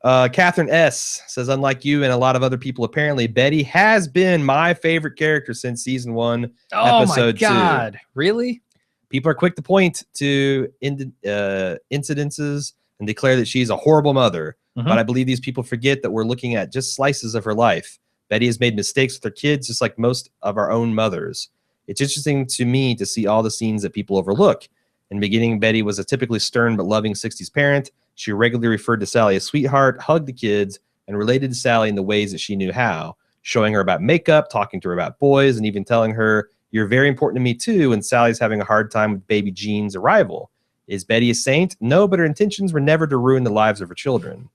Catherine S. says, unlike you and a lot of other people, apparently Betty has been my favorite character since season 1, episode 2. Oh my God, really? People are quick to point to incidences and declare that she's a horrible mother. But I believe these people forget that we're looking at just slices of her life. Betty has made mistakes with her kids, just like most of our own mothers. It's interesting to me to see all the scenes that people overlook. In the beginning, Betty was a typically stern but loving 60s parent. She regularly referred to Sally as sweetheart, hugged the kids, and related to Sally in the ways that she knew how, showing her about makeup, talking to her about boys, and even telling her, you're very important to me too, when Sally's having a hard time with baby Jean's arrival. Is Betty a saint? No, but her intentions were never to ruin the lives of her children.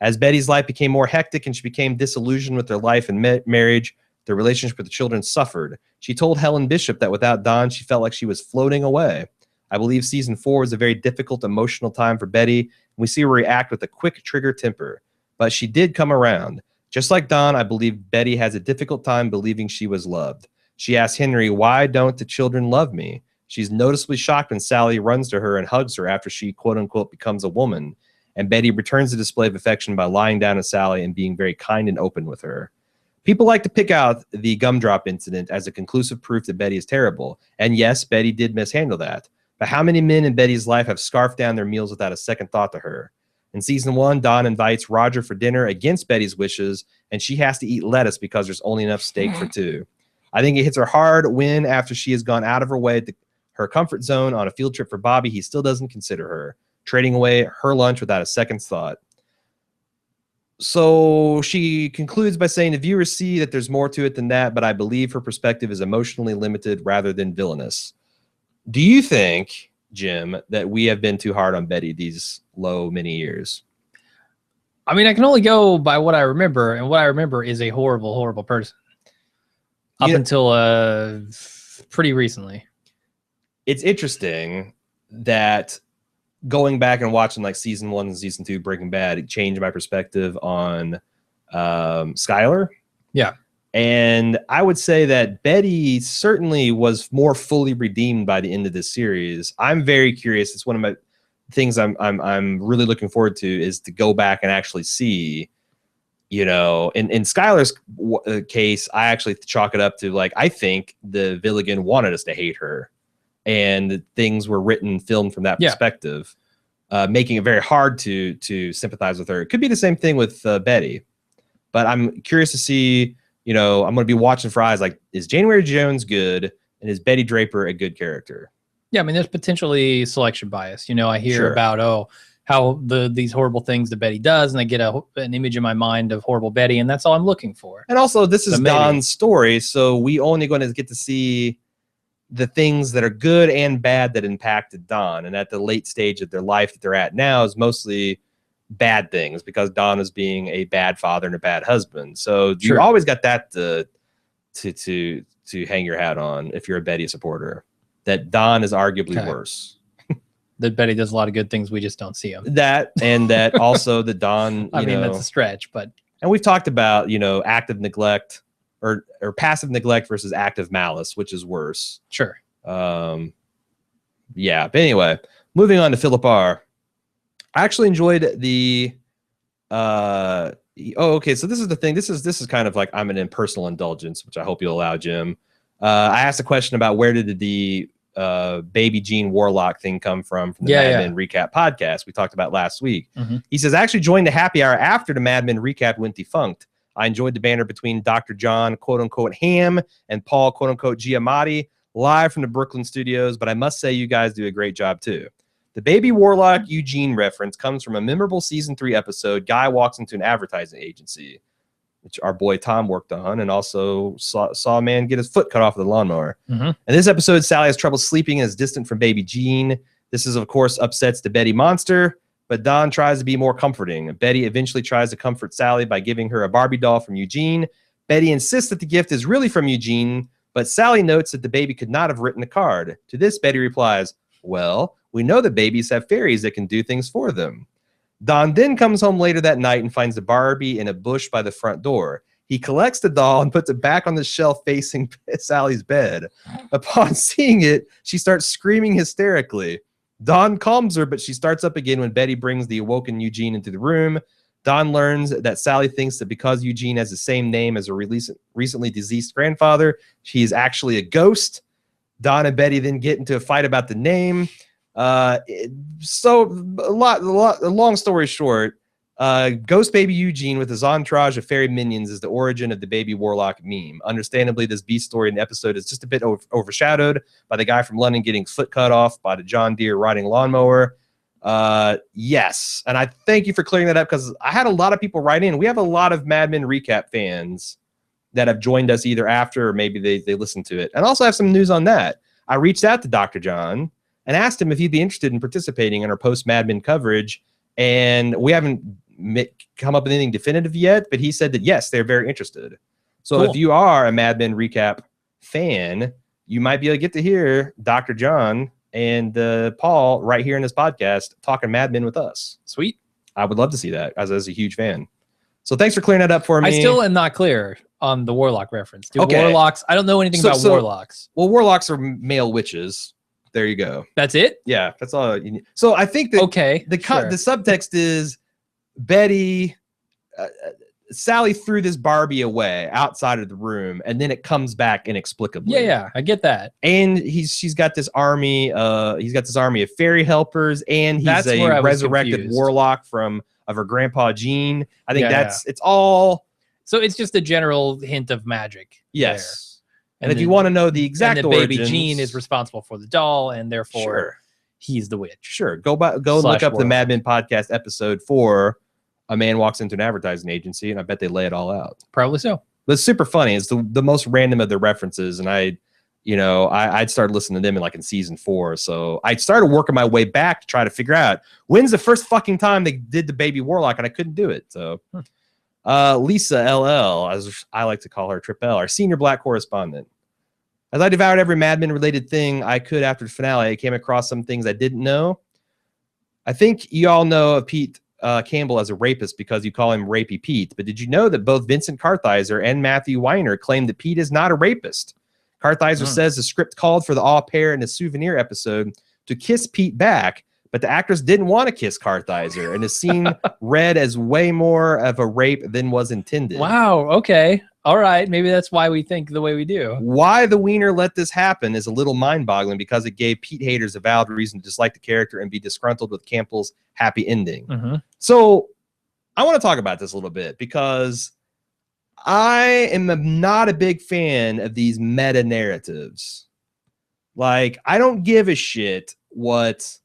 As Betty's life became more hectic and she became disillusioned with her life and marriage, The relationship with the children suffered. She told Helen Bishop that without Don, she felt like she was floating away. I believe season 4 was a very difficult emotional time for Betty. We see her react with a quick trigger temper, but she did come around. Just like Don, I believe Betty has a difficult time believing she was loved. She asks Henry, why don't the children love me? She's noticeably shocked when Sally runs to her and hugs her after she, quote unquote, becomes a woman. And Betty returns the display of affection by lying down to Sally and being very kind and open with her. People like to pick out the gumdrop incident as a conclusive proof that Betty is terrible. And yes, Betty did mishandle that. But how many men in Betty's life have scarfed down their meals without a second thought to her? In season 1, Don invites Roger for dinner against Betty's wishes, and she has to eat lettuce because there's only enough steak for 2. I think it hits her hard when, after she has gone out of her way to her comfort zone on a field trip for Bobby, he still doesn't consider her, trading away her lunch without a second thought. So she concludes by saying the viewers see that there's more to it than that, but I believe her perspective is emotionally limited rather than villainous. Do you think, Jim, that we have been too hard on Betty these many years? I mean, I can only go by what I remember, and what I remember is a horrible, horrible person. Up until pretty recently. It's interesting that going back and watching like season 1 and season 2 Breaking Bad, it changed my perspective on Skyler. Yeah. And I would say that Betty certainly was more fully redeemed by the end of this series. I'm very curious. It's one of my things I'm really looking forward to, is to go back and actually see, you know, in Skylar's case, I actually chalk it up to, like, I think the Villigan wanted us to hate her, and things were written, filmed from that perspective, making it very hard to sympathize with her. It could be the same thing with Betty, but I'm curious to see. You know, I'm going to be watching for eyes like, is January Jones good, and is Betty Draper a good character? Yeah, I mean, there's potentially selection bias. You know, I hear about how these horrible things that Betty does, and I get an image in my mind of horrible Betty, and that's all I'm looking for. And also, this is Don's story, so we only going to get to see the things that are good and bad that impacted Don, and at the late stage of their life that they're at now is mostly bad things, because Don is being a bad father and a bad husband. So you always got that to hang your hat on if you're a Betty supporter, that Don is arguably worse. That Betty does a lot of good things, we just don't see them. That, and that also the Don, I mean, that's a stretch, but. And we've talked about, you know, active neglect or passive neglect versus active malice, which is worse. Sure. Yeah. But anyway, moving on to Philip R. I actually enjoyed the okay, so this is the thing. This is kind of like, I'm an impersonal indulgence, which I hope you'll allow, Jim. I asked a question about where did the Baby Gene Warlock thing come from the Mad Men Recap podcast we talked about last week. He says, I actually joined the happy hour after the Mad Men Recap went defunct. I enjoyed the banter between Dr. John, quote unquote, Ham, and Paul, quote unquote, Giamatti, live from the Brooklyn studios, but I must say you guys do a great job too. The Baby Warlock Eugene reference comes from a memorable season 3 episode. Guy walks into an advertising agency, which our boy Tom worked on, and also saw a man get his foot cut off with a lawnmower. In this episode, Sally has trouble sleeping and is distant from Baby Gene. This is, of course, upsets the Betty monster, but Don tries to be more comforting. Betty eventually tries to comfort Sally by giving her a Barbie doll from Eugene. Betty insists that the gift is really from Eugene, but Sally notes that the baby could not have written the card. To this, Betty replies, well, we know that babies have fairies that can do things for them. Don then comes home later that night and finds the Barbie in a bush by the front door. He collects the doll and puts it back on the shelf facing Sally's bed. Upon seeing it, she starts screaming hysterically. Don calms her, but she starts up again when Betty brings the awoken Eugene into the room. Don learns that Sally thinks that because Eugene has the same name as her recently deceased grandfather, she is actually a ghost. Don and Betty then get into a fight about the name. So long story short, Ghost Baby Eugene with his entourage of fairy minions is the origin of the Baby Warlock meme. Understandably, this beast story in the episode is just a bit overshadowed by the guy from London getting foot cut off by the John Deere riding lawnmower. Yes, and I thank you for clearing that up, because I had a lot of people write in. We have a lot of Mad Men Recap fans that have joined us either after or maybe they listened to it. And also have some news on that. I reached out to Dr. John and asked him if he'd be interested in participating in our post-Mad Men coverage, and we haven't come up with anything definitive yet, but he said that yes, they're very interested. So Cool. if you are a Mad Men recap fan, you might be able to get to hear Dr. John and Paul right here in this podcast talking Mad Men with us. Sweet. I would love to see that as a huge fan. So thanks for clearing that up for me. I still am not clear on the warlock reference. Do Okay. warlocks? I don't know anything about warlocks. Well, warlocks are male witches. There you go. That's it? Yeah, that's all you need. So I think that the subtext is Betty, Sally threw this Barbie away outside of the room, and then it comes back inexplicably. Yeah, I get that. And she's got this army. He's got this army of fairy helpers, and he's a resurrected warlock of her grandpa Gene. I think it's all. So it's just a general hint of magic. Yes. And if you want to know the exact origins, baby Gene is responsible for the doll, and therefore he's the witch. Sure. Go look up the Mad Men podcast episode for a man walks into an advertising agency, and I bet they lay it all out. Probably so. But it's super funny. It's the most random of the references, and I'd started listening to them in season 4. So I started working my way back to try to figure out when's the first fucking time they did the baby warlock, and I couldn't do it. So Lisa LL, as I like to call her, Trip L, our senior black correspondent. As I devoured every Mad Men related thing I could after the finale, I came across some things I didn't know. I think you all know of Pete Campbell as a rapist because you call him Rapey Pete, but did you know that both Vincent Kartheiser and Matthew Weiner claim that Pete is not a rapist? Kartheiser says the script called for the au pair in the souvenir episode to kiss Pete back, but the actress didn't want to kiss Kartheiser, and the scene read as way more of a rape than was intended. Wow, okay. All right, maybe that's why we think the way we do. Why the Wiener let this happen is a little mind-boggling because it gave Pete haters a valid reason to dislike the character and be disgruntled with Campbell's happy ending. Mm-hmm. So I want to talk about this a little bit because I am not a big fan of these meta narratives. Like, I don't give a shit what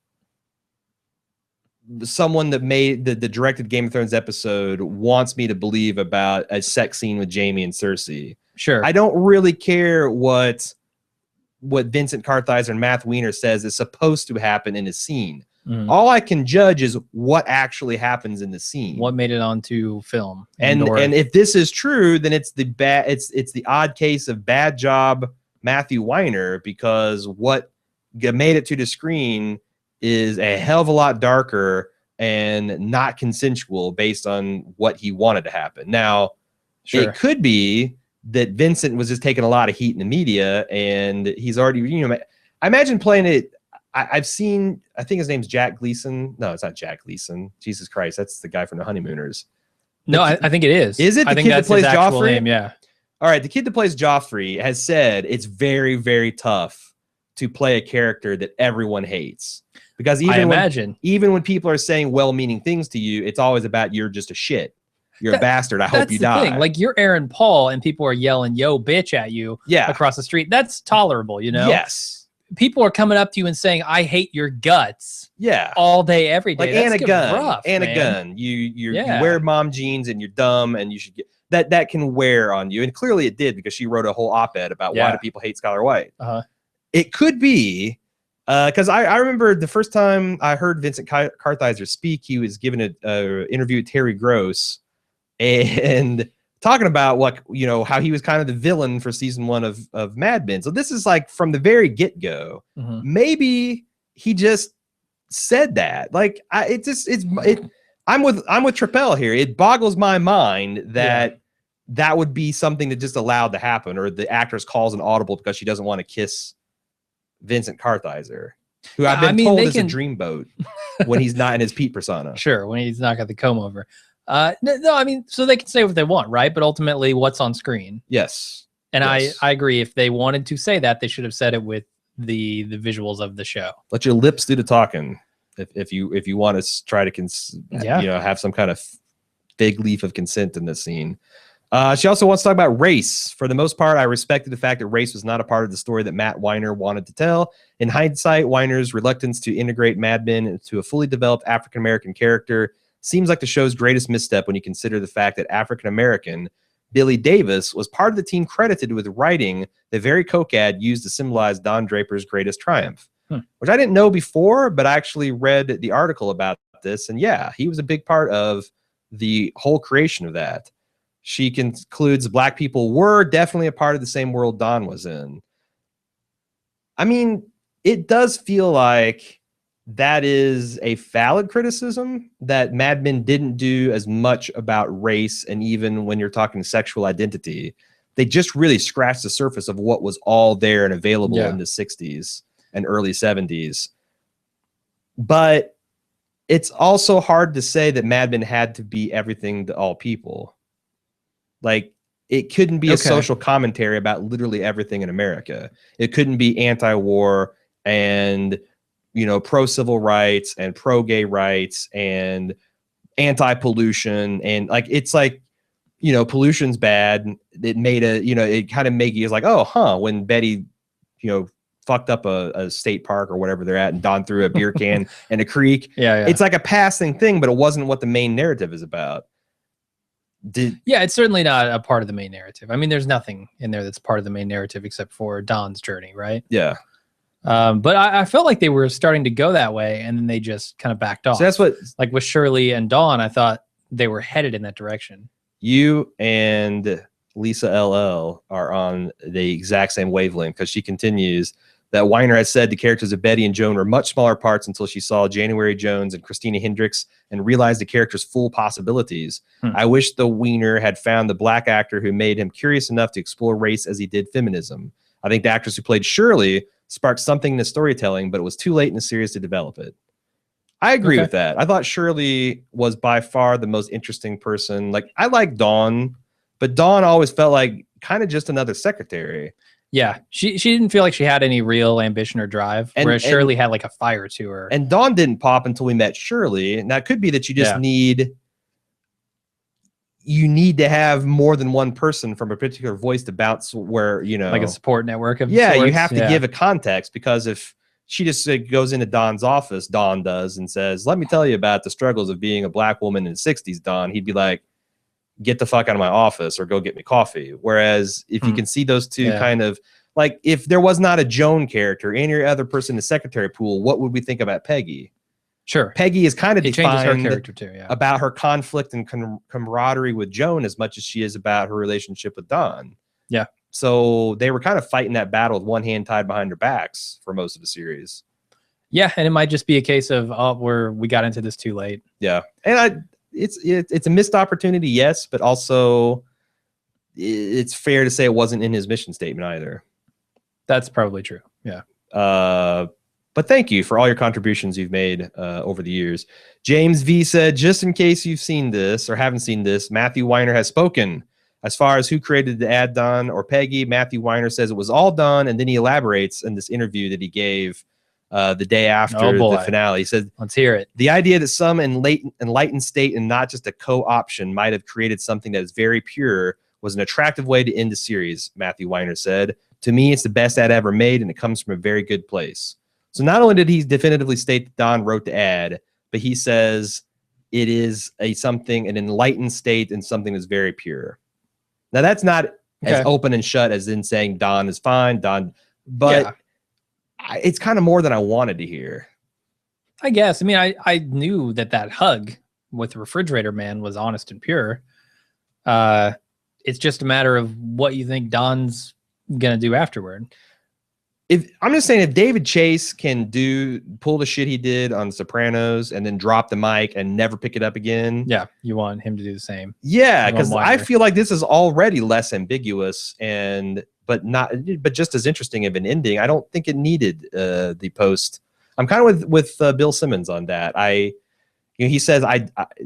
someone that made the directed Game of Thrones episode wants me to believe about a sex scene with Jaime and Cersei. Sure. I don't really care what Vincent Kartheiser and Matt Weiner says is supposed to happen in a scene. Mm. All I can judge is what actually happens in the scene. What made it onto film. And if this is true, then it's the odd case of bad job Matthew Weiner, because what made it to the screen is a hell of a lot darker and not consensual based on what he wanted to happen. Now, It could be that Vincent was just taking a lot of heat in the media, and he's already, I imagine playing it. I've seen, I think his name's Jack Gleason. No, it's not Jack Gleason. Jesus Christ, that's the guy from The Honeymooners. No, I think it is. Is it the kid that plays Joffrey? Name, yeah. All right, the kid that plays Joffrey has said it's very, very tough to play a character that everyone hates. Because even when people are saying well-meaning things to you, it's always about you're just a shit. You're a bastard. I hope you die. Thing. Like, you're Aaron Paul and people are yelling, yo, bitch at you across the street. That's tolerable, Yes. People are coming up to you and saying, I hate your guts. Yeah. All day, every day. Like, and a gun. You wear mom jeans and you're dumb and you should get that can wear on you. And clearly it did, because she wrote a whole op-ed about why do people hate Skylar White. It could be because I remember the first time I heard Vincent Kartheiser speak, he was giving an interview with Terry Gross and talking about how he was kind of the villain for season 1 of Mad Men. So this is like from the very get-go. Mm-hmm. Maybe he just said that. Like, I'm with Tripel here. It boggles my mind that that would be something that just allowed to happen, or the actress calls an audible because she doesn't want to kiss Vincent Kartheiser, who I've been told is a dreamboat when he's not in his Pete persona. Sure, when he's not got the comb over. No, I mean, so they can say what they want, right? But ultimately, what's on screen? Yes. And yes. I agree. If they wanted to say that, they should have said it with the visuals of the show. Let your lips do the talking. If you want to try to have some kind of fig leaf of consent in this scene. She also wants to talk about race. For the most part, I respected the fact that race was not a part of the story that Matt Weiner wanted to tell. In hindsight, Weiner's reluctance to integrate Mad Men into a fully developed African-American character seems like the show's greatest misstep when you consider the fact that African-American Billy Davis was part of the team credited with writing the very Coke ad used to symbolize Don Draper's greatest triumph, which I didn't know before, but I actually read the article about this. And yeah, he was a big part of the whole creation of that. She concludes black people were definitely a part of the same world Don was in. I mean, it does feel like that is a valid criticism, that Mad Men didn't do as much about race, and even when you're talking sexual identity, they just really scratched the surface of what was all there and available in the 60s and early 70s. But it's also hard to say that Mad Men had to be everything to all people. Like, it couldn't be a social commentary about literally everything in America. It couldn't be anti-war and, you know, pro-civil rights and pro-gay rights and anti-pollution. And like, it's like, you know, pollution's bad. It made a, you know, it kind of make you like, oh, huh, when Betty, you know, fucked up a state park or whatever they're at, and Don threw a beer can in a creek. It's like a passing thing, but it wasn't what the main narrative is about. It's certainly not a part of the main narrative. I mean, there's nothing in there that's part of the main narrative except for Don's journey, right? Yeah. But I felt like they were starting to go that way, and then they just kind of backed off. So that's what, like with Shirley and Dawn, I thought they were headed in that direction. You and Lisa LL are on the exact same wavelength, because she continues that Weiner has said the characters of Betty and Joan were much smaller parts until she saw January Jones and Christina Hendricks and realized the character's full possibilities. I wish the Weiner had found the black actor who made him curious enough to explore race as he did feminism. I think the actress who played Shirley sparked something in the storytelling, but it was too late in the series to develop it. I agree with that. I thought Shirley was by far the most interesting person. Like, I like Dawn, but Dawn always felt like kind of just another secretary. Yeah, she didn't feel like she had any real ambition or drive, whereas Shirley had like a fire to her. And Dawn didn't pop until we met Shirley. And that could be that you just need to have more than one person from a particular voice to bounce where, you know, like a support network of you sorts. have to give a context, because if she just goes into Don's office, Dawn does, and says, let me tell you about the struggles of being a black woman in the 60s, Don, he'd be like, get the fuck out of my office or go get me coffee. Whereas if you can see those two kind of, like, if there was not a Joan character, any other person in the secretary pool, what would we think about Peggy? Sure. Peggy is kind of defined her character too, about her conflict and camaraderie with Joan as much as she is about her relationship with Don. Yeah. So they were kind of fighting that battle with one hand tied behind their backs for most of the series. Yeah, and it might just be a case of, oh, we got into this too late. Yeah. And it's a missed opportunity, yes, but also it's fair to say it wasn't in his mission statement either. That's probably true. Yeah. But thank you for all your contributions you've made over the years. James V said, just in case you've seen this or haven't seen this, Matthew Weiner has spoken. As far as who created the ad, Don or Peggy, Matthew Weiner says it was all done, and then he elaborates in this interview that he gave the day after the finale. He said, let's hear it. The idea that some enlightened state and not just a co-option might have created something that is very pure was an attractive way to end the series, Matthew Weiner said. To me, it's the best ad ever made, and it comes from a very good place. So not only did he definitively state that Don wrote the ad, but he says it is an enlightened state and something that's very pure. Now, that's not as open and shut as in saying Don is fine, but it's kind of more than I wanted to hear. I guess. I mean, I knew that hug with the refrigerator man was honest and pure. It's just a matter of what you think Don's gonna do afterward. I'm just saying, if David Chase can pull the shit he did on Sopranos and then drop the mic and never pick it up again. Yeah, you want him to do the same. Yeah, because I feel like this is already less ambiguous but just as interesting of an ending. I don't think it needed the post. I'm kind of with Bill Simmons on that. He says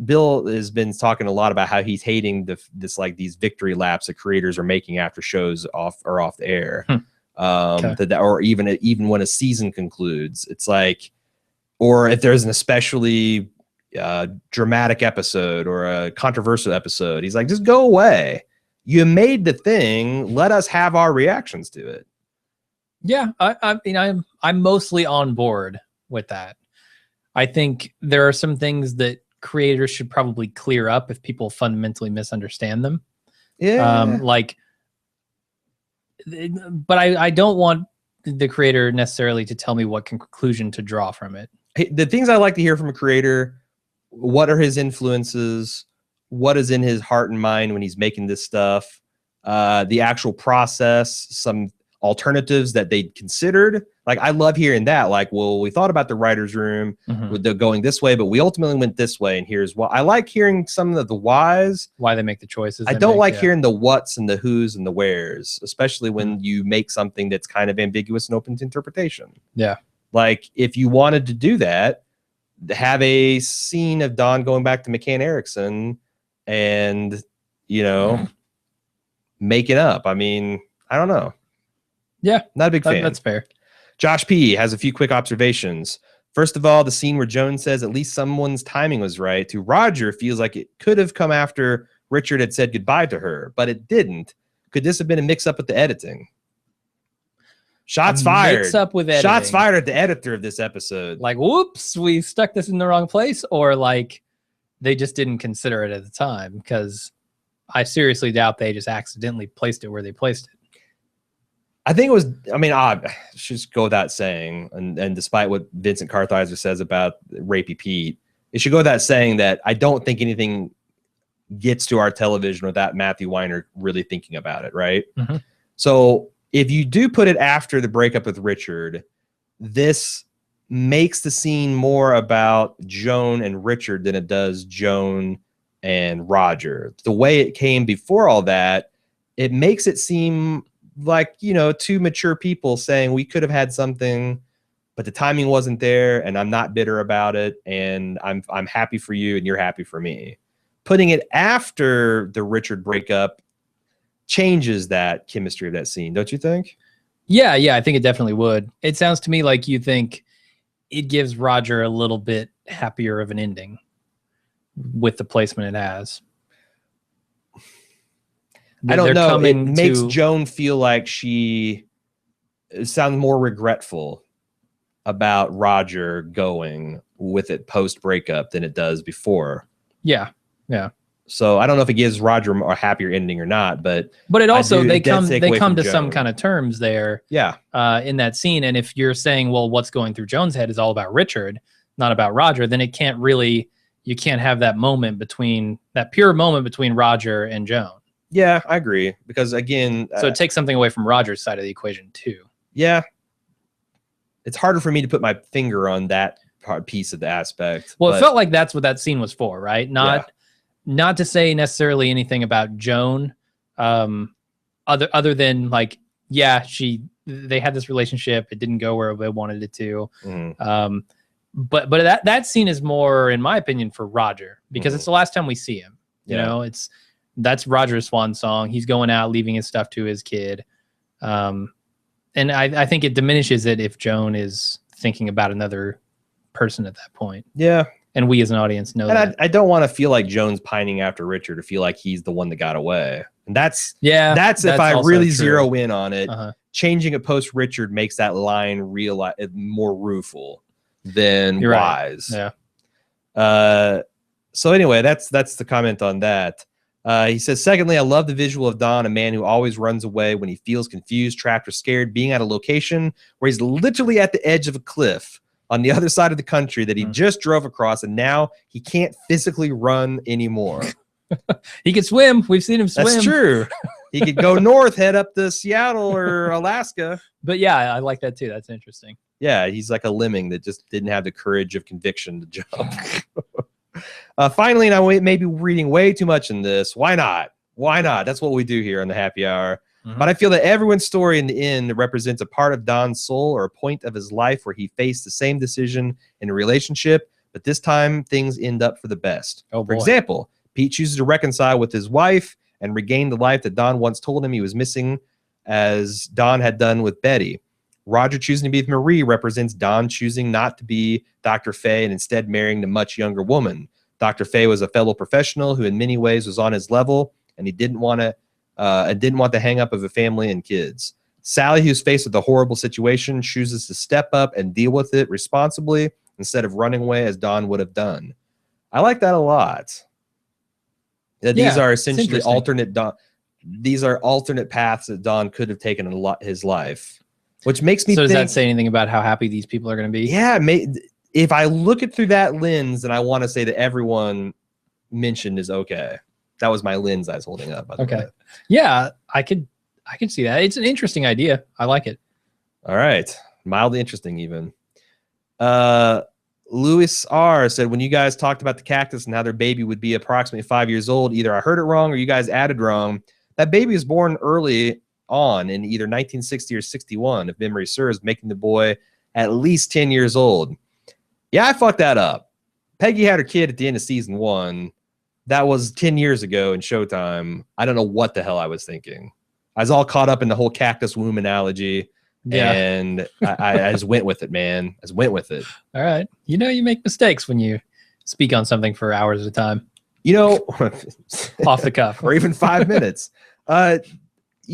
Bill has been talking a lot about how he's hating these victory laps that creators are making after shows off the air. Or even when a season concludes, it's like, or if there's an especially dramatic episode or a controversial episode, he's like, just go away. You made the thing. Let us have our reactions to it. Yeah, I mean, I'm mostly on board with that. I think there are some things that creators should probably clear up if people fundamentally misunderstand them. Yeah. But I don't want the creator necessarily to tell me what conclusion to draw from it. The things I like to hear from a creator: what are his influences? what is in his heart and mind when he's making this stuff, the actual process, some alternatives that they considered. Like, I love hearing that. Like, well, we thought about the writer's room with the going this way, but we ultimately went this way. And here's why. I like hearing some of the whys. Why they make the choices. I don't like hearing the whats and the whos and the wheres, especially when you make something that's kind of ambiguous and open to interpretation. Yeah. Like, if you wanted to do that, have a scene of Don going back to McCann Erickson and, you know, make it up. I mean, I don't know. Yeah. Not a big fan. That's fair. Josh P. has a few quick observations. First of all, the scene where Joan says at least someone's timing was right to Roger feels like it could have come after Richard had said goodbye to her, but it didn't. Could this have been a mix-up with the editing? Shots fired. Mix up with editing. Shots fired at the editor of this episode. Like, whoops, we stuck this in the wrong place, or like they just didn't consider it at the time, because I seriously doubt they just accidentally placed it where they placed it. I think it was, I mean, I should just go without saying, and despite what Vincent Kartheiser says about Rapey Pete, it should go without saying that I don't think anything gets to our television without Matthew Weiner really thinking about it, right? Mm-hmm. So if you do put it after the breakup with Richard, this makes the scene more about Joan and Richard than it does Joan and Roger. The way it came before all that, it makes it seem like, you know, two mature people saying we could have had something, but the timing wasn't there, and I'm not bitter about it, and I'm happy for you and you're happy for me. Putting it after the Richard breakup changes that chemistry of that scene, don't you think? Yeah, I think it definitely would. It sounds to me like you think it gives Roger a little bit happier of an ending with the placement it has. I don't know. It makes Joan feel like she sounds more regretful about Roger going with it post breakup than it does before. Yeah. So I don't know if it gives Roger a happier ending or not, but it also they come to Joan. some kind of terms there. Yeah. In that scene, and if you're saying, well, what's going through Joan's head is all about Richard, not about Roger, then it can't really, you can't have that moment between that pure moment between Roger and Joan. Yeah, I agree, because again, so it takes something away from Roger's side of the equation too. Yeah, it's harder for me to put my finger on that piece of the aspect. Well, it felt like that's what that scene was for, right? Not to say necessarily anything about Joan, other than like, yeah, they had this relationship, it didn't go where they wanted it to. Mm-hmm. But that scene is more, in my opinion, for Roger, because it's the last time we see him. You know, that's Roger's swan song. He's going out, leaving his stuff to his kid. And I think it diminishes it if Joan is thinking about another person at that point. Yeah. And we as an audience know that. I don't want to feel like Joan's pining after Richard, or feel like he's the one that got away. And that's if I really zero in on it. Changing it post Richard makes that line more rueful than wise. Right. Yeah. So anyway, that's the comment on that. He says, secondly, I love the visual of Don, a man who always runs away when he feels confused, trapped, or scared, being at a location where he's literally at the edge of a cliff on the other side of the country that he just drove across, and now he can't physically run anymore. He can swim. We've seen him swim. That's true. He could go north, head up to Seattle or Alaska. But yeah, I like that too. That's interesting. Yeah, he's like a lemming that just didn't have the courage of conviction to jump. Finally, and I may be reading way too much in this. Why not? Why not? That's what we do here on the Happy Hour. But I feel that everyone's story in the end represents a part of Don's soul, or a point of his life where he faced the same decision in a relationship, but this time things end up for the best. For example, Pete chooses to reconcile with his wife and regain the life that Don once told him he was missing, as Don had done with Betty. Roger choosing to be with Marie represents Don choosing not to be Dr. Faye and instead marrying the much younger woman. Dr. Faye was a fellow professional who in many ways was on his level, and he didn't want the hang up of a family and kids. Sally, who's faced with a horrible situation, chooses to step up and deal with it responsibly instead of running away as Don would have done. I like that a lot. These are essentially alternate paths that Don could have taken in his life, which makes me think. So does that say anything about how happy these people are going to be? Yeah, if I look it through that lens, then I want to say that everyone mentioned is okay. That was my lens I was holding up. By the Okay. way. Yeah, I could see that. It's an interesting idea. I like it. All right. Mildly interesting, even. Louis R said, when you guys talked about the cactus and how their baby would be approximately 5 years old, either I heard it wrong or you guys added wrong. That baby was born early on in either 1960 or 61, if memory serves, making the boy at least 10 years old. Yeah, I fucked that up. Peggy had her kid at the end of season 1. That was 10 years ago in Showtime. I don't know what the hell I was thinking. I was all caught up in the whole cactus womb analogy. Yeah. And I just went with it, man. I just went with it. All right. You know, you make mistakes when you speak on something for hours at a time. You know, Off the cuff. or even 5 minutes.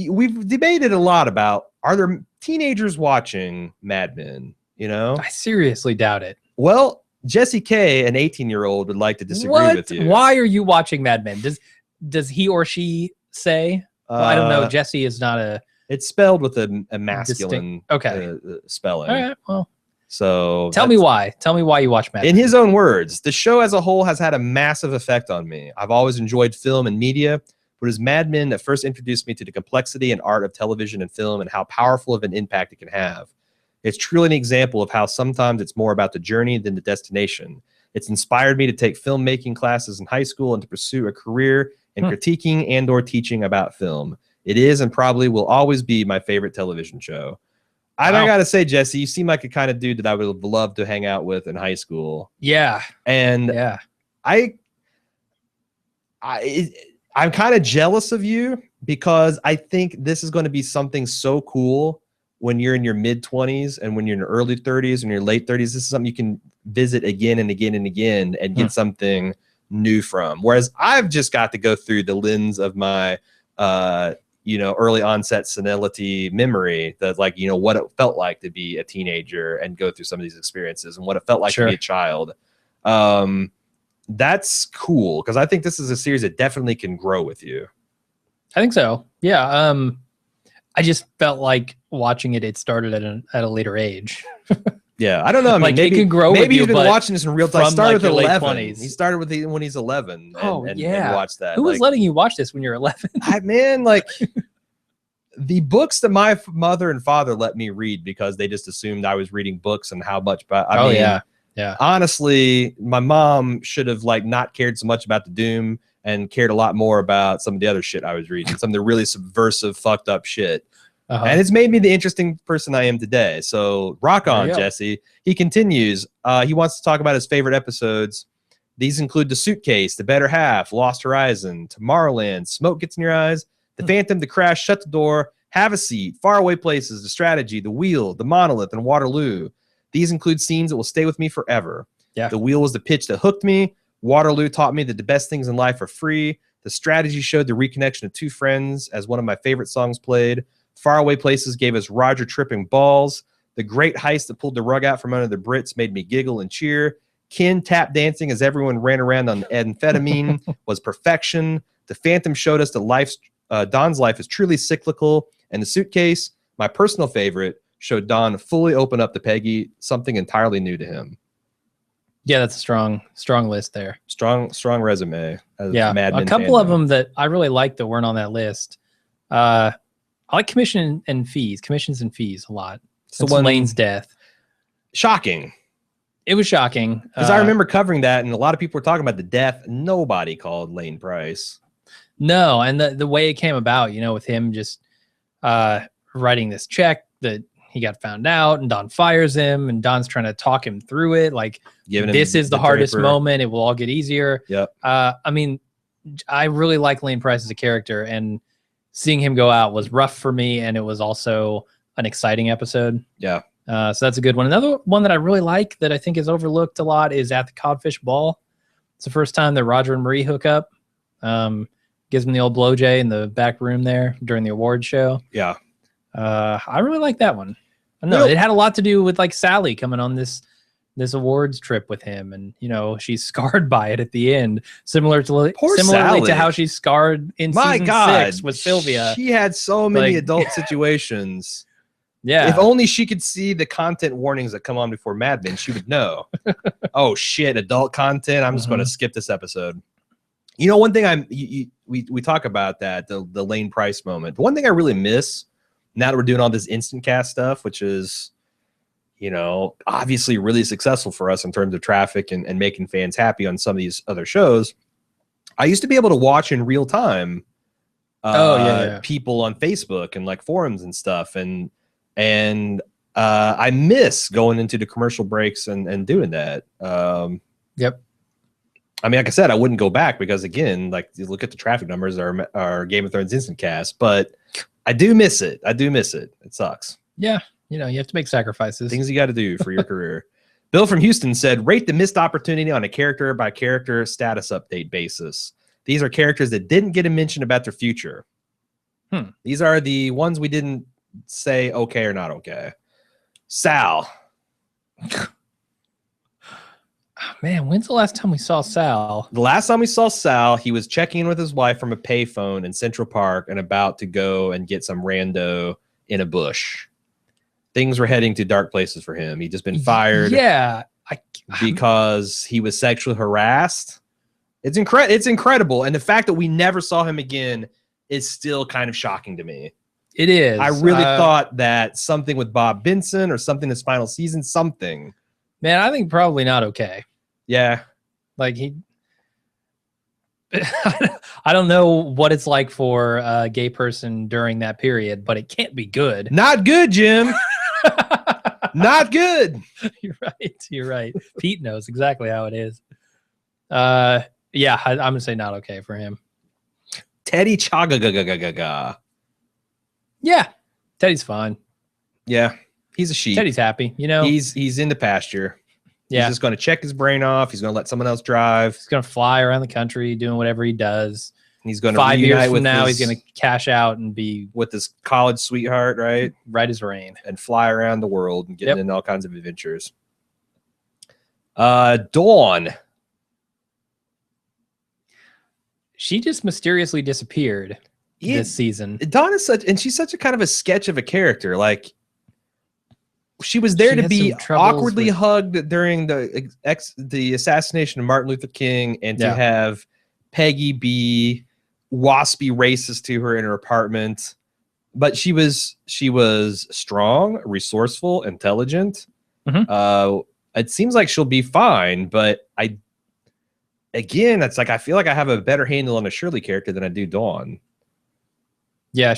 We've debated a lot about, are there teenagers watching Mad Men? You know, I seriously doubt it. well, Jesse K, an 18-year-old, would like to disagree with you. Why are you watching Mad Men? Does he or she say? Well, I don't know. Jesse is not a. It's spelled with a masculine spelling. All right. Well, so tell me why. Tell me why you watch Mad Men. In his own words, the show as a whole has had a massive effect on me. I've always enjoyed film and media, but it was Mad Men that first introduced me to the complexity and art of television and film and how powerful of an impact it can have. It's truly an example of how sometimes it's more about the journey than the destination. It's inspired me to take filmmaking classes in high school and to pursue a career in critiquing and or teaching about film. It is and probably will always be my favorite television show. I got to say, Jesse, you seem like a kind of dude that I would have loved to hang out with in high school. Yeah. And yeah. I'm kind of jealous of you because I think this is going to be something so cool when you're in your mid-20s and when you're in your early 30s and your late 30s. This is something you can visit again and again and again and get something new from. Whereas I've just got to go through the lens of my early onset senility memory, that like, what it felt like to be a teenager and go through some of these experiences and what it felt like to be a child. That's cool because I think this is a series that definitely can grow with you. I think so. Yeah. I just felt like watching it. It started at a later age. Yeah, I don't know. I mean, like maybe it can grow. Maybe with you've you, been watching this in real time. He started with 11. He started with when he's 11. And watched that. Who was letting you watch this when you're 11? The books that my mother and father let me read because they just assumed I was reading books and how much. But I mean, yeah. Honestly, my mom should have not cared so much about the Doom and cared a lot more about some of the other shit I was reading, some of the really subversive, fucked up shit. And it's made me the interesting person I am today. So rock on, Jesse. He continues. He wants to talk about his favorite episodes. These include The Suitcase, The Better Half, Lost Horizon, Tomorrowland, Smoke Gets in Your Eyes, The Phantom, The Crash, Shut the Door, Have a Seat, Faraway Places, The Strategy, The Wheel, The Monolith, and Waterloo. These include scenes that will stay with me forever. Yeah. The Wheel was the pitch that hooked me. Waterloo taught me that the best things in life are free. The Strategy showed the reconnection of two friends as one of my favorite songs played. Faraway Places gave us Roger tripping balls. The Great Heist that pulled the rug out from under the Brits made me giggle and cheer. Ken tap dancing as everyone ran around on amphetamine was perfection. The Phantom showed us that Don's life is truly cyclical. And The Suitcase, my personal favorite, showed Don fully open up to Peggy, something entirely new to him. Yeah, that's a strong list there. Strong resume. Yeah, a couple of them that I really liked that weren't on that list. I like commissions and fees a lot. Since Lane's death. Shocking. It was shocking. Because I remember covering that, and a lot of people were talking about the death. Nobody called Lane Price. No, and the way it came about, with him just writing this check that he got found out, and Don fires him, and Don's trying to talk him through it. Like, this is the hardest moment. It will all get easier. Yep. I mean, I really like Lane Price as a character, and seeing him go out was rough for me, and it was also an exciting episode. Yeah. So that's a good one. Another one that I really like that I think is overlooked a lot is At the Codfish Ball. It's the first time that Roger and Marie hook up. Gives them the old blowjay in the back room there during the award show. Yeah. I really like that one. I know it had a lot to do with Sally coming on this awards trip with him, and she's scarred by it at the end, similarly to how she's scarred in season 6 with Sylvia. She had so many adult situations. Yeah. If only she could see the content warnings that come on before Mad Men, she would know. Oh shit, adult content. I'm just going to skip this episode. You know, one thing we talk about that the Lane Price moment. The one thing I really miss now that we're doing all this instant cast stuff, which is, you know, obviously really successful for us in terms of traffic and making fans happy on some of these other shows. I used to be able to watch in real time people on Facebook and like forums and stuff. And I miss going into the commercial breaks and doing that. Yep. I mean, like I said, I wouldn't go back because, again, like you look at the traffic numbers, our Game of Thrones instant cast, but I do miss it. I do miss it. It sucks. Yeah. You know, you have to make sacrifices. Things you got to do for your career. Bill from Houston said, rate the missed opportunity on a character by character status update basis. These are characters that didn't get a mention about their future. These are the ones we didn't say okay or not okay. Sal. Man, when's the last time we saw Sal? The last time we saw Sal, he was checking in with his wife from a payphone in Central Park and about to go and get some rando in a bush. Things were heading to dark places for him. He'd just been fired. Yeah. Because he was sexually harassed. It's incredible. And the fact that we never saw him again is still kind of shocking to me. It is. I really thought that something with Bob Benson or something this final season, something. Man, I think probably not okay. Yeah. Like I don't know what it's like for a gay person during that period, but it can't be good. Not good, Jim. Not good. You're right. Pete knows exactly how it is. Yeah, I'm gonna say not okay for him. Teddy Chaga. Yeah, Teddy's fine. Yeah, he's a sheep. Teddy's happy. You know, he's in the pasture. Yeah, he's just going to check his brain off. He's going to let someone else drive. He's going to fly around the country doing whatever he does. He's going to 5 years from now, he's going to cash out and be with his college sweetheart, right? Right as rain, and fly around the world and get in all kinds of adventures. Dawn. She just mysteriously disappeared this season. Dawn is she's such a kind of a sketch of a character. Like, she was there to be awkwardly hugged during the assassination of Martin Luther King, and to have Peggy be waspy racist to her in her apartment. But she was strong, resourceful, intelligent. It seems like she'll be fine, but it's like I feel like I have a better handle on the Shirley character than I do Dawn. Yeah,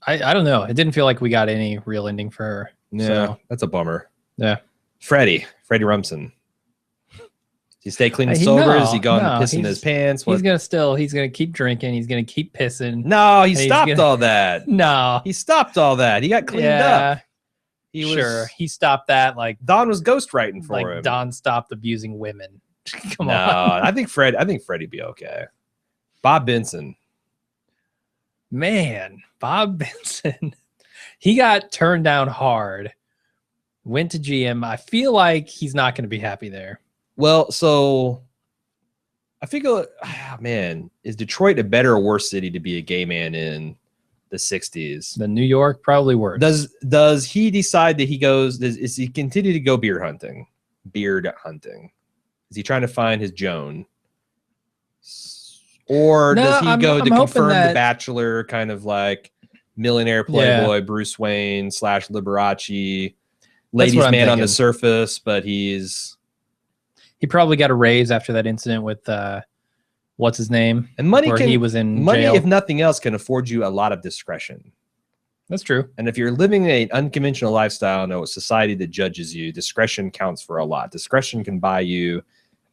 I don't know. It didn't feel like we got any real ending for her. Yeah, so that's a bummer. Yeah. Freddie Rumsen. Does he stay clean and sober? Is he gone pissing his pants? He's gonna keep drinking. He's gonna keep pissing. No, he stopped all that. No. He stopped all that. He got cleaned up. He stopped that. Like, Don was ghostwriting for him. Don stopped abusing women. Come on. I think Freddie'd be okay. Bob Benson. Man, Bob Benson. He got turned down hard, went to GM. I feel like he's not going to be happy there. Well, so I figure, man, is Detroit a better or worse city to be a gay man in the 60s? The New York, probably worse. Does he decide that is he continue to go beard hunting? Is he trying to find his Joan? Or does he go to confirm the Bachelor, kind of like millionaire playboy, Bruce Wayne / Liberace, ladies' man on the surface, but he probably got a raise after that incident with what's his name? And money he was in money, jail. If nothing else, can afford you a lot of discretion. That's true. And if you're living an unconventional lifestyle in a society that judges you, discretion counts for a lot. Discretion can buy you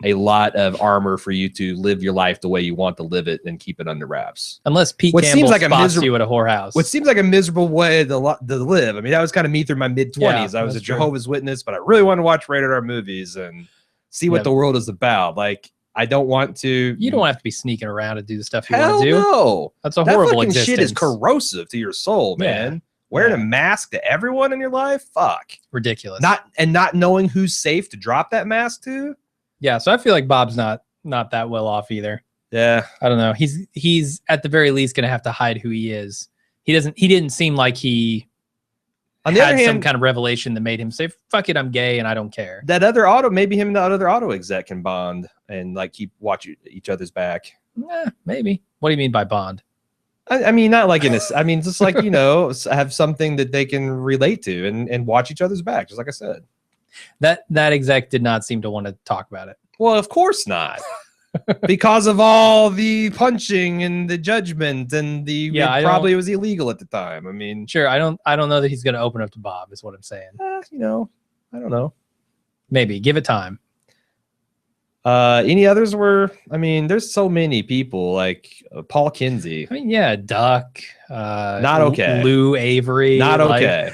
a lot of armor for you to live your life the way you want to live it and keep it under wraps. Unless Pete Campbell spots you at a whorehouse. What seems like a miserable way to live. I mean, that was kind of me through my mid-20s. I was a Jehovah's Witness, but I really want to watch rated R movies and see what the world is about. Like, I don't want to. You don't have to be sneaking around to do the stuff you want to do. No. That's a horrible existence. Shit is corrosive to your soul, man. Wearing a mask to everyone in your life? Fuck. Ridiculous. Not knowing who's safe to drop that mask to? Yeah, so I feel like Bob's not that well off either. Yeah. I don't know. He's at the very least going to have to hide who he is. He didn't seem like he on the other hand, some kind of revelation that made him say, fuck it, I'm gay and I don't care. Maybe him and the other auto exec can bond and like keep watch each other's back. Maybe. What do you mean by bond? I mean, not like in this. I mean, just like, have something that they can relate to and watch each other's back, just like I said. That exec did not seem to want to talk about it. Well, of course not. Because of all the punching and the judgment and it was illegal at the time. I mean, sure. I don't know that he's going to open up to Bob is what I'm saying. I don't know. Maybe give it time. Any others there's so many people like Paul Kinsey. I mean, yeah, Duck. Not okay. Lou Avery. Not okay.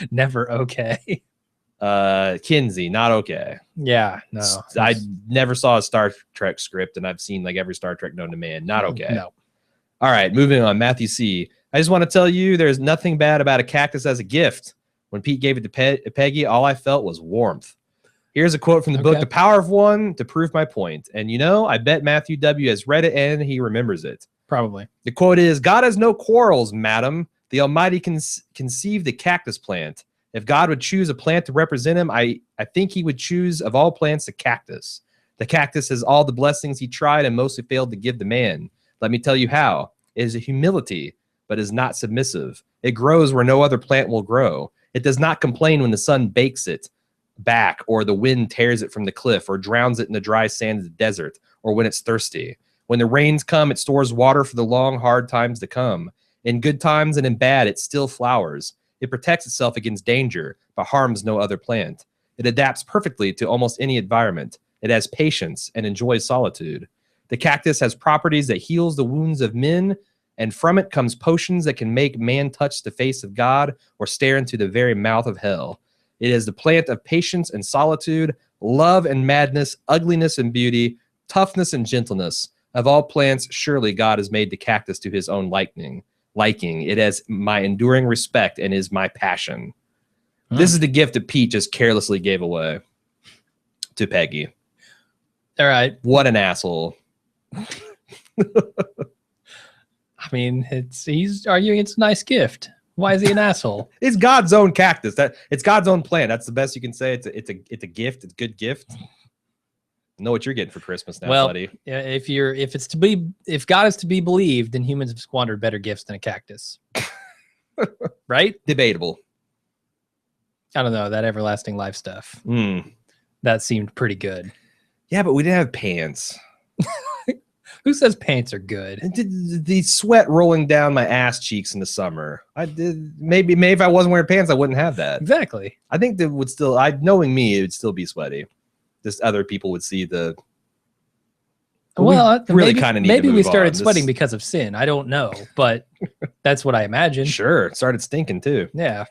Never okay. Kinsey, not okay. Yeah, no. I never saw a Star Trek script, and I've seen like every Star Trek known to man. Not okay. No. All right, moving on. Matthew C. I just want to tell you there's nothing bad about a cactus as a gift. When Pete gave it to Peggy, all I felt was warmth. Here's a quote from the book, The Power of One, to prove my point. And I bet Matthew W. has read it and he remembers it. Probably. The quote is, God has no quarrels, madam. The Almighty conceived the cactus plant. If God would choose a plant to represent him, I think he would choose of all plants the cactus. The cactus has all the blessings he tried and mostly failed to give the man. Let me tell you how. It is a humility, but is not submissive. It grows where no other plant will grow. It does not complain when the sun bakes it back, or the wind tears it from the cliff, or drowns it in the dry sand of the desert, or when it's thirsty. When the rains come, it stores water for the long, hard times to come. In good times and in bad, it still flowers. It protects itself against danger, but harms no other plant. It adapts perfectly to almost any environment. It has patience and enjoys solitude. The cactus has properties that heals the wounds of men, and from it comes potions that can make man touch the face of God or stare into the very mouth of hell. It is the plant of patience and solitude, love and madness, ugliness and beauty, toughness and gentleness. Of all plants, surely God has made the cactus to his own liking. It has my enduring respect and is my passion. This is the gift that Pete just carelessly gave away to Peggy. All right. What an asshole. I mean, he's arguing it's a nice gift. Why is he an asshole? It's God's own cactus. It's God's own plant. That's the best you can say. It's a gift. It's a good gift. Know what you're getting for Christmas now, buddy. Yeah, if God is to be believed, then humans have squandered better gifts than a cactus. Right? Debatable. I don't know, that everlasting life stuff. That seemed pretty good. Yeah, but we didn't have pants. Who says pants are good? The sweat rolling down my ass cheeks in the summer. Maybe if I wasn't wearing pants, I wouldn't have that. Exactly. I think that would still, knowing me, it would still be sweaty. Just other people would see the. Well, really kind of need. Maybe we started sweating because of sin. I don't know, but that's what I imagine. Sure, it started stinking too. Yeah.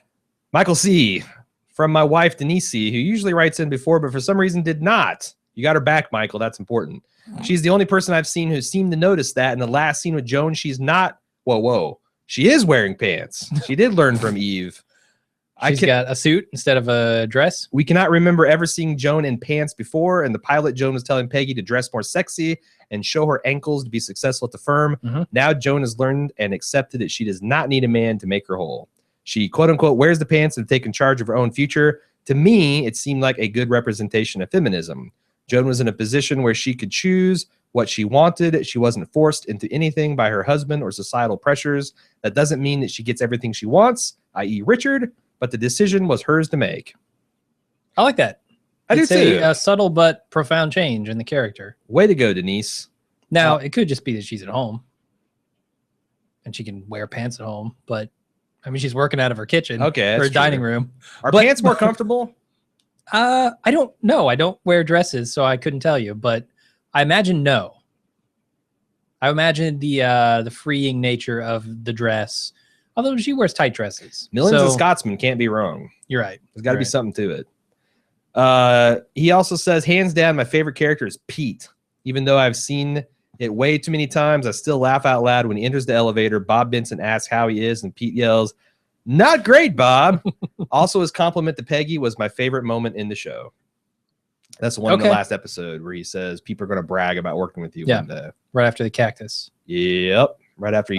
Michael C. From my wife Denise C., who usually writes in before, but for some reason did not. You got her back, Michael. That's important. She's the only person I've seen who seemed to notice that in the last scene with Joan, she's not. Whoa. She is wearing pants. She did learn from Eve. She's got a suit instead of a dress. We cannot remember ever seeing Joan in pants before. In the pilot, Joan was telling Peggy to dress more sexy and show her ankles to be successful at the firm. Now Joan has learned and accepted that she does not need a man to make her whole. She, quote unquote, wears the pants and taken charge of her own future. To me, it seemed like a good representation of feminism. Joan was in a position where she could choose what she wanted. She wasn't forced into anything by her husband or societal pressures. That doesn't mean that she gets everything she wants, i.e. Richard, but the decision was hers to make. I like that. I do too. A subtle but profound change in the character. Way to go, Denise. Now, it could just be that she's at home and she can wear pants at home, but I mean, she's working out of her kitchen or her dining room. Are pants more comfortable? I don't know. I don't wear dresses, so I couldn't tell you, but I imagine no. I imagine the freeing nature of the dress, although she wears tight dresses. Millions of Scotsmen can't be wrong. You're right. There's got to be something to it. He also says, hands down, my favorite character is Pete. Even though I've seen it way too many times, I still laugh out loud when he enters the elevator. Bob Benson asks how he is, and Pete yells, "Not great, Bob." Also, his compliment to Peggy was my favorite moment in the show. That's the one in the last episode where he says people are going to brag about working with you one day. Right after the cactus. Yep. Right after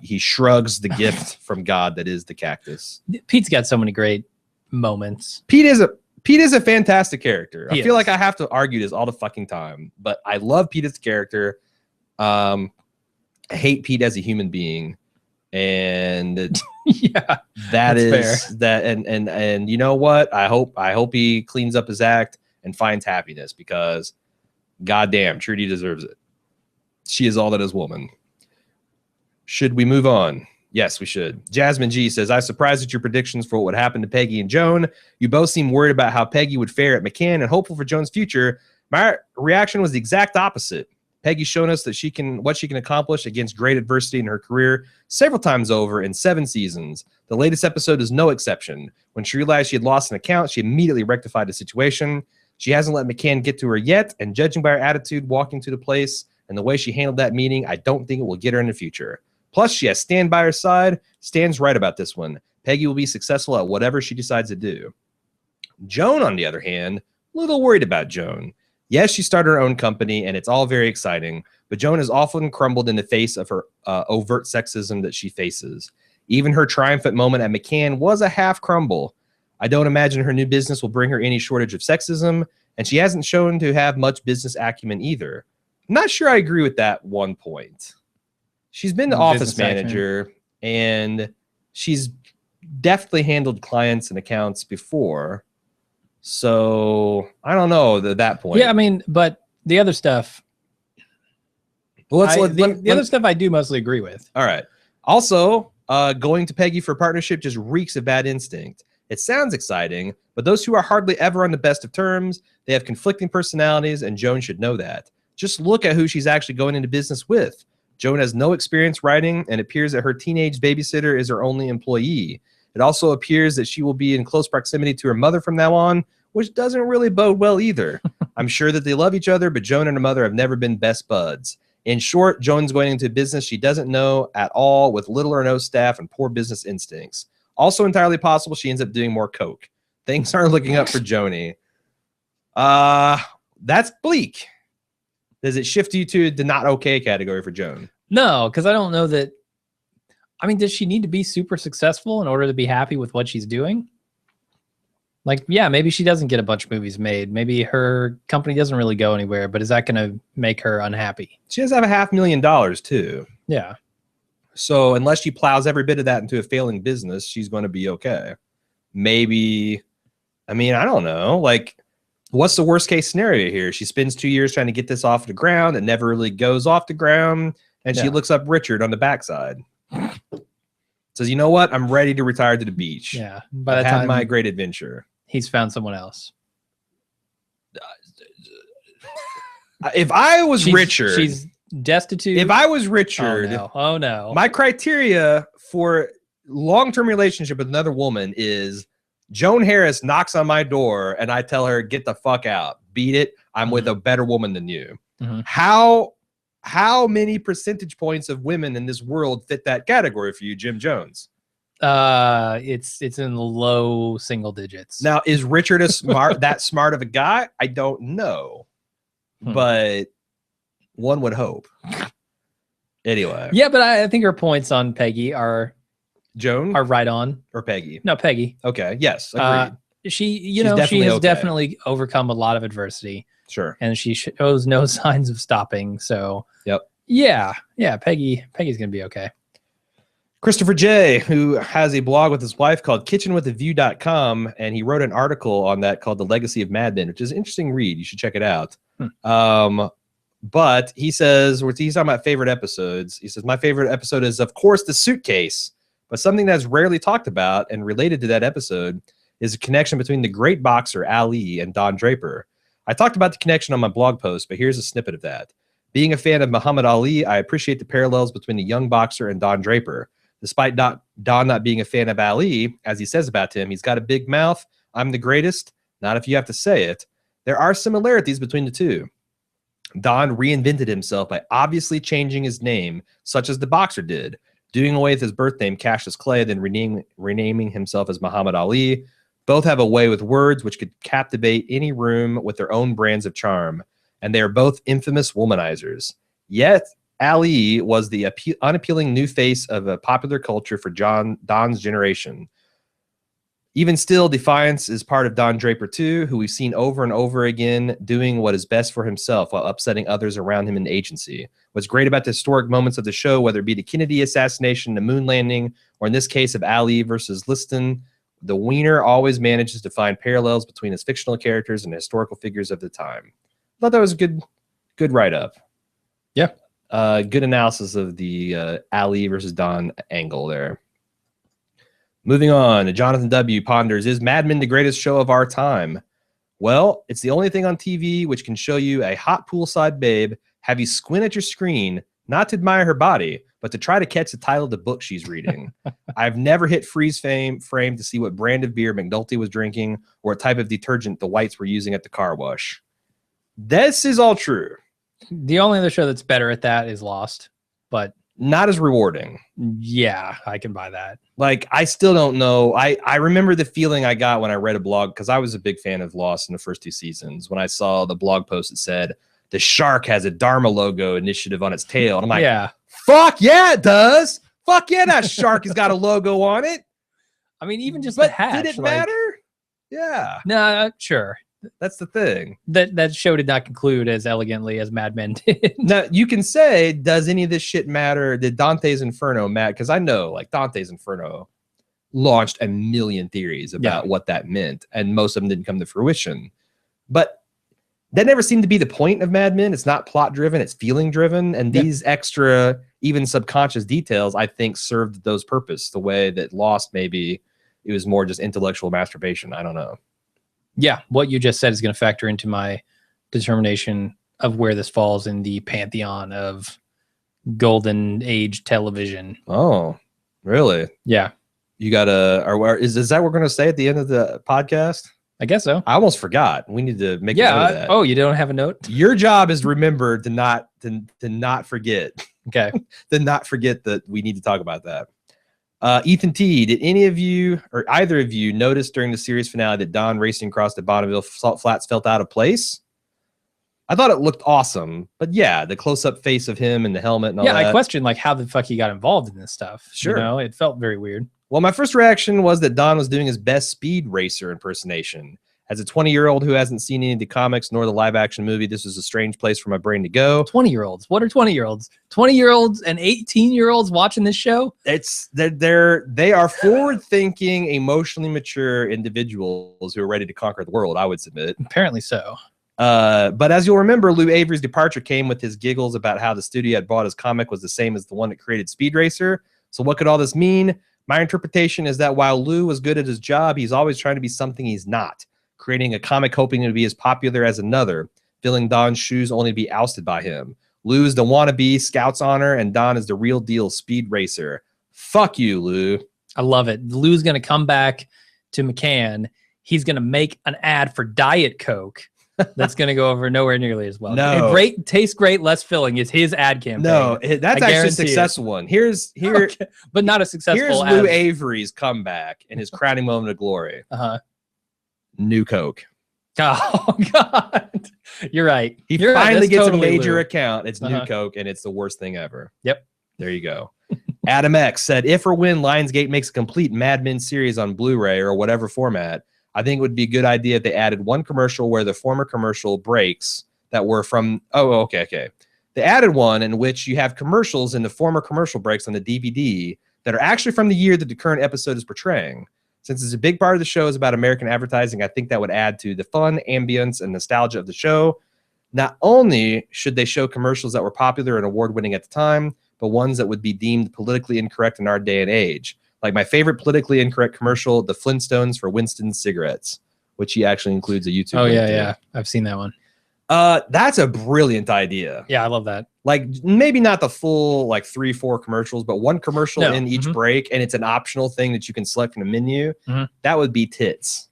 he shrugs the gift from God that is the cactus. Pete's got so many great moments. Pete is a fantastic character. I feel like I have to argue this all the fucking time, but I love Pete as a character. I hate Pete as a human being, and Yeah, that that's is fair. that. And you know what? I hope he cleans up his act and finds happiness, because goddamn, Trudy deserves it. She is all that is woman. Should we move on? Yes, we should. Jasmine G says, I'm surprised at your predictions for what would happen to Peggy and Joan. You both seem worried about how Peggy would fare at McCann and hopeful for Joan's future. My reaction was the exact opposite. Peggy's shown us that what she can accomplish against great adversity in her career several times over in 7 seasons. The latest episode is no exception. When she realized she had lost an account, she immediately rectified the situation. She hasn't let McCann get to her yet, and judging by her attitude walking to the place and the way she handled that meeting, I don't think it will get her in the future. Plus, she has Stan by her side. Stan's right about this one. Peggy will be successful at whatever she decides to do. Joan, on the other hand, a little worried about Joan. Yes, she started her own company, and it's all very exciting, but Joan has often crumbled in the face of her overt sexism that she faces. Even her triumphant moment at McCann was a half crumble. I don't imagine her new business will bring her any shortage of sexism, and she hasn't shown to have much business acumen either. I'm not sure I agree with that one point. She's been the office manager, and she's definitely handled clients and accounts before. So I don't know at that point. Yeah, I mean, but the other stuff, Well, the other stuff I do mostly agree with. All right. Also, going to Peggy for partnership just reeks of bad instinct. It sounds exciting, but those two are hardly ever on the best of terms. They have conflicting personalities, and Joan should know that. Just look at who she's actually going into business with. Joan has no experience writing, and it appears that her teenage babysitter is her only employee. It also appears that she will be in close proximity to her mother from now on, which doesn't really bode well either. I'm sure that they love each other, but Joan and her mother have never been best buds. In short, Joan's going into business she doesn't know at all, with little or no staff and poor business instincts. Also entirely possible she ends up doing more coke. Things aren't looking up for Joni. That's bleak. Does it shift you to the not okay category for Joan? No, because I don't know that. I mean, does she need to be super successful in order to be happy with what she's doing? Like, yeah, maybe she doesn't get a bunch of movies made. Maybe her company doesn't really go anywhere, but is that going to make her unhappy? She does have $500,000 too. Yeah. So unless she plows every bit of that into a failing business, she's going to be okay. Maybe, I mean, I don't know. Like, what's the worst case scenario here? She spends 2 years trying to get this off the ground. It never really goes off the ground. And she looks up Richard on the backside. Says, you know what? I'm ready to retire to the beach. Yeah. By the time my great adventure. He's found someone else. If I was Richard. She's destitute. If I was Richard. Oh no. My criteria for long-term relationship with another woman is Joan Harris knocks on my door and I tell her, get the fuck out. Beat it. I'm with a better woman than you. How many percentage points of women in this world fit that category for you, Jim Jones? It's in the low single digits. Now, is Richard that smart of a guy? I don't know. But one would hope. Anyway. Yeah, but I think her points on Peggy are Joan are right on. Or Peggy? No, Peggy. Okay. Yes. Agreed. She has definitely overcome a lot of adversity. Sure. And she shows no signs of stopping. So yeah, Peggy's gonna be okay. Christopher J, who has a blog with his wife called kitchenwithaview.com, and he wrote an article on that called The Legacy of Mad Men, which is an interesting read. You should check it out. But he says, he's talking about favorite episodes. He says, my favorite episode is, of course, The Suitcase. But something that's rarely talked about and related to that episode is a connection between the great boxer Ali and Don Draper. I talked about the connection on my blog post, but here's a snippet of that. Being a fan of Muhammad Ali, I appreciate the parallels between the young boxer and Don Draper. Despite Don not being a fan of Ali, as he says about him, he's got a big mouth. I'm the greatest. Not if you have to say it. There are similarities between the two. Don reinvented himself by obviously changing his name, such as the boxer did, doing away with his birth name, Cassius Clay, then renaming himself as Muhammad Ali. Both have a way with words which could captivate any room with their own brands of charm, and they are both infamous womanizers. Yet, Ali was the unappealing new face of a popular culture for Don's generation. Even still, Defiance is part of Don Draper too, who we've seen over and over again doing what is best for himself while upsetting others around him in the agency. What's great about the historic moments of the show, whether it be the Kennedy assassination, the moon landing, or in this case of Ali versus Liston, the Wiener always manages to find parallels between his fictional characters and historical figures of the time. I thought that was a good write-up. Yeah. Good analysis of the Ali versus Don angle there. Moving on, Jonathan W. ponders, is Mad Men the greatest show of our time? Well, it's the only thing on TV which can show you a hot poolside babe, have you squint at your screen, not to admire her body, but to try to catch the title of the book she's reading. I've never hit freeze frame to see what brand of beer McNulty was drinking or what type of detergent the whites were using at the car wash. This is all true. The only other show that's better at that is Lost, but not as rewarding. Yeah, I can buy that. Like, I still don't know. I remember the feeling I got when I read a blog, because I was a big fan of Lost in the first 2 seasons. When I saw the blog post that said, the shark has a Dharma logo initiative on its tail. And I'm like, yeah, fuck yeah, it does. Fuck yeah, that shark has got a logo on it. I mean, even just But the hatch. did it matter? Yeah. No, sure. That's the thing. That show did not conclude as elegantly as Mad Men did. Now, you can say, does any of this shit matter? Did Dante's Inferno matter? Because I know, like, Dante's Inferno launched a million theories about what that meant, and most of them didn't come to fruition. But that never seemed to be the point of Mad Men. It's not plot-driven, it's feeling-driven, and these extra, even subconscious details, I think, served those purpose the way that Lost, maybe, it was more just intellectual masturbation. I don't know. Yeah, what you just said is going to factor into my determination of where this falls in the pantheon of golden age television. Oh, really? Yeah. You got is that what we're going to say at the end of the podcast? I guess so. I almost forgot. We need to make a note of that. Oh, you don't have a note? Your job is to remember to not forget. Okay. To not forget that we need to talk about that. Ethan T, did any of you or either of you notice during the series finale that Don racing across the Bonneville Salt Flats felt out of place? I thought it looked awesome, but yeah, the close-up face of him and the helmet and all that. I questioned like how the fuck he got involved in this stuff. Sure. You know, it felt very weird. Well, my first reaction was that Don was doing his best speed racer impersonation. As a 20-year-old who hasn't seen any of the comics nor the live-action movie, this was a strange place for my brain to go. 20-year-olds? What are 20-year-olds? 20-year-olds and 18-year-olds watching this show? They are forward-thinking, emotionally mature individuals who are ready to conquer the world, I would submit. Apparently so. But as you'll remember, Lou Avery's departure came with his giggles about how the studio had bought his comic was the same as the one that created Speed Racer. So what could all this mean? My interpretation is that while Lou was good at his job, he's always trying to be something he's not. Creating a comic hoping to be as popular as another, filling Don's shoes only to be ousted by him. Lou is the wannabe Scout's honor, and Don is the real deal Speed Racer. Fuck you, Lou. I love it. Lou's going to come back to McCann. He's going to make an ad for Diet Coke that's going to go over nowhere nearly as well. No. Great, tastes great, less filling is his ad campaign. No, that's actually a successful one. Okay, but not a successful. Here's Lou Avery's comeback and his crowning moment of glory. New Coke. Oh God, you're right. He you're finally right. gets totally a major Lou. account. It's New Coke, and it's the worst thing ever. Yep. There you go. Adam X said, if or when Lionsgate makes a complete Mad Men series on Blu-ray or whatever format, I think it would be a good idea if they added one commercial where the former commercial breaks that were from. Oh, okay. They added one in which you have commercials in the former commercial breaks on the DVD that are actually from the year that the current episode is portraying. Since it's a big part of the show is about American advertising, I think that would add to the fun, ambience, and nostalgia of the show. Not only should they show commercials that were popular and award-winning at the time, but ones that would be deemed politically incorrect in our day and age. Like my favorite politically incorrect commercial, the Flintstones for Winston cigarettes, which he actually includes a YouTube link to. Yeah. I've seen that one. That's a brilliant idea. Yeah, I love that. Like maybe not the full like 3-4 commercials, but one commercial in each break, and it's an optional thing that you can select from the menu. That would be tits.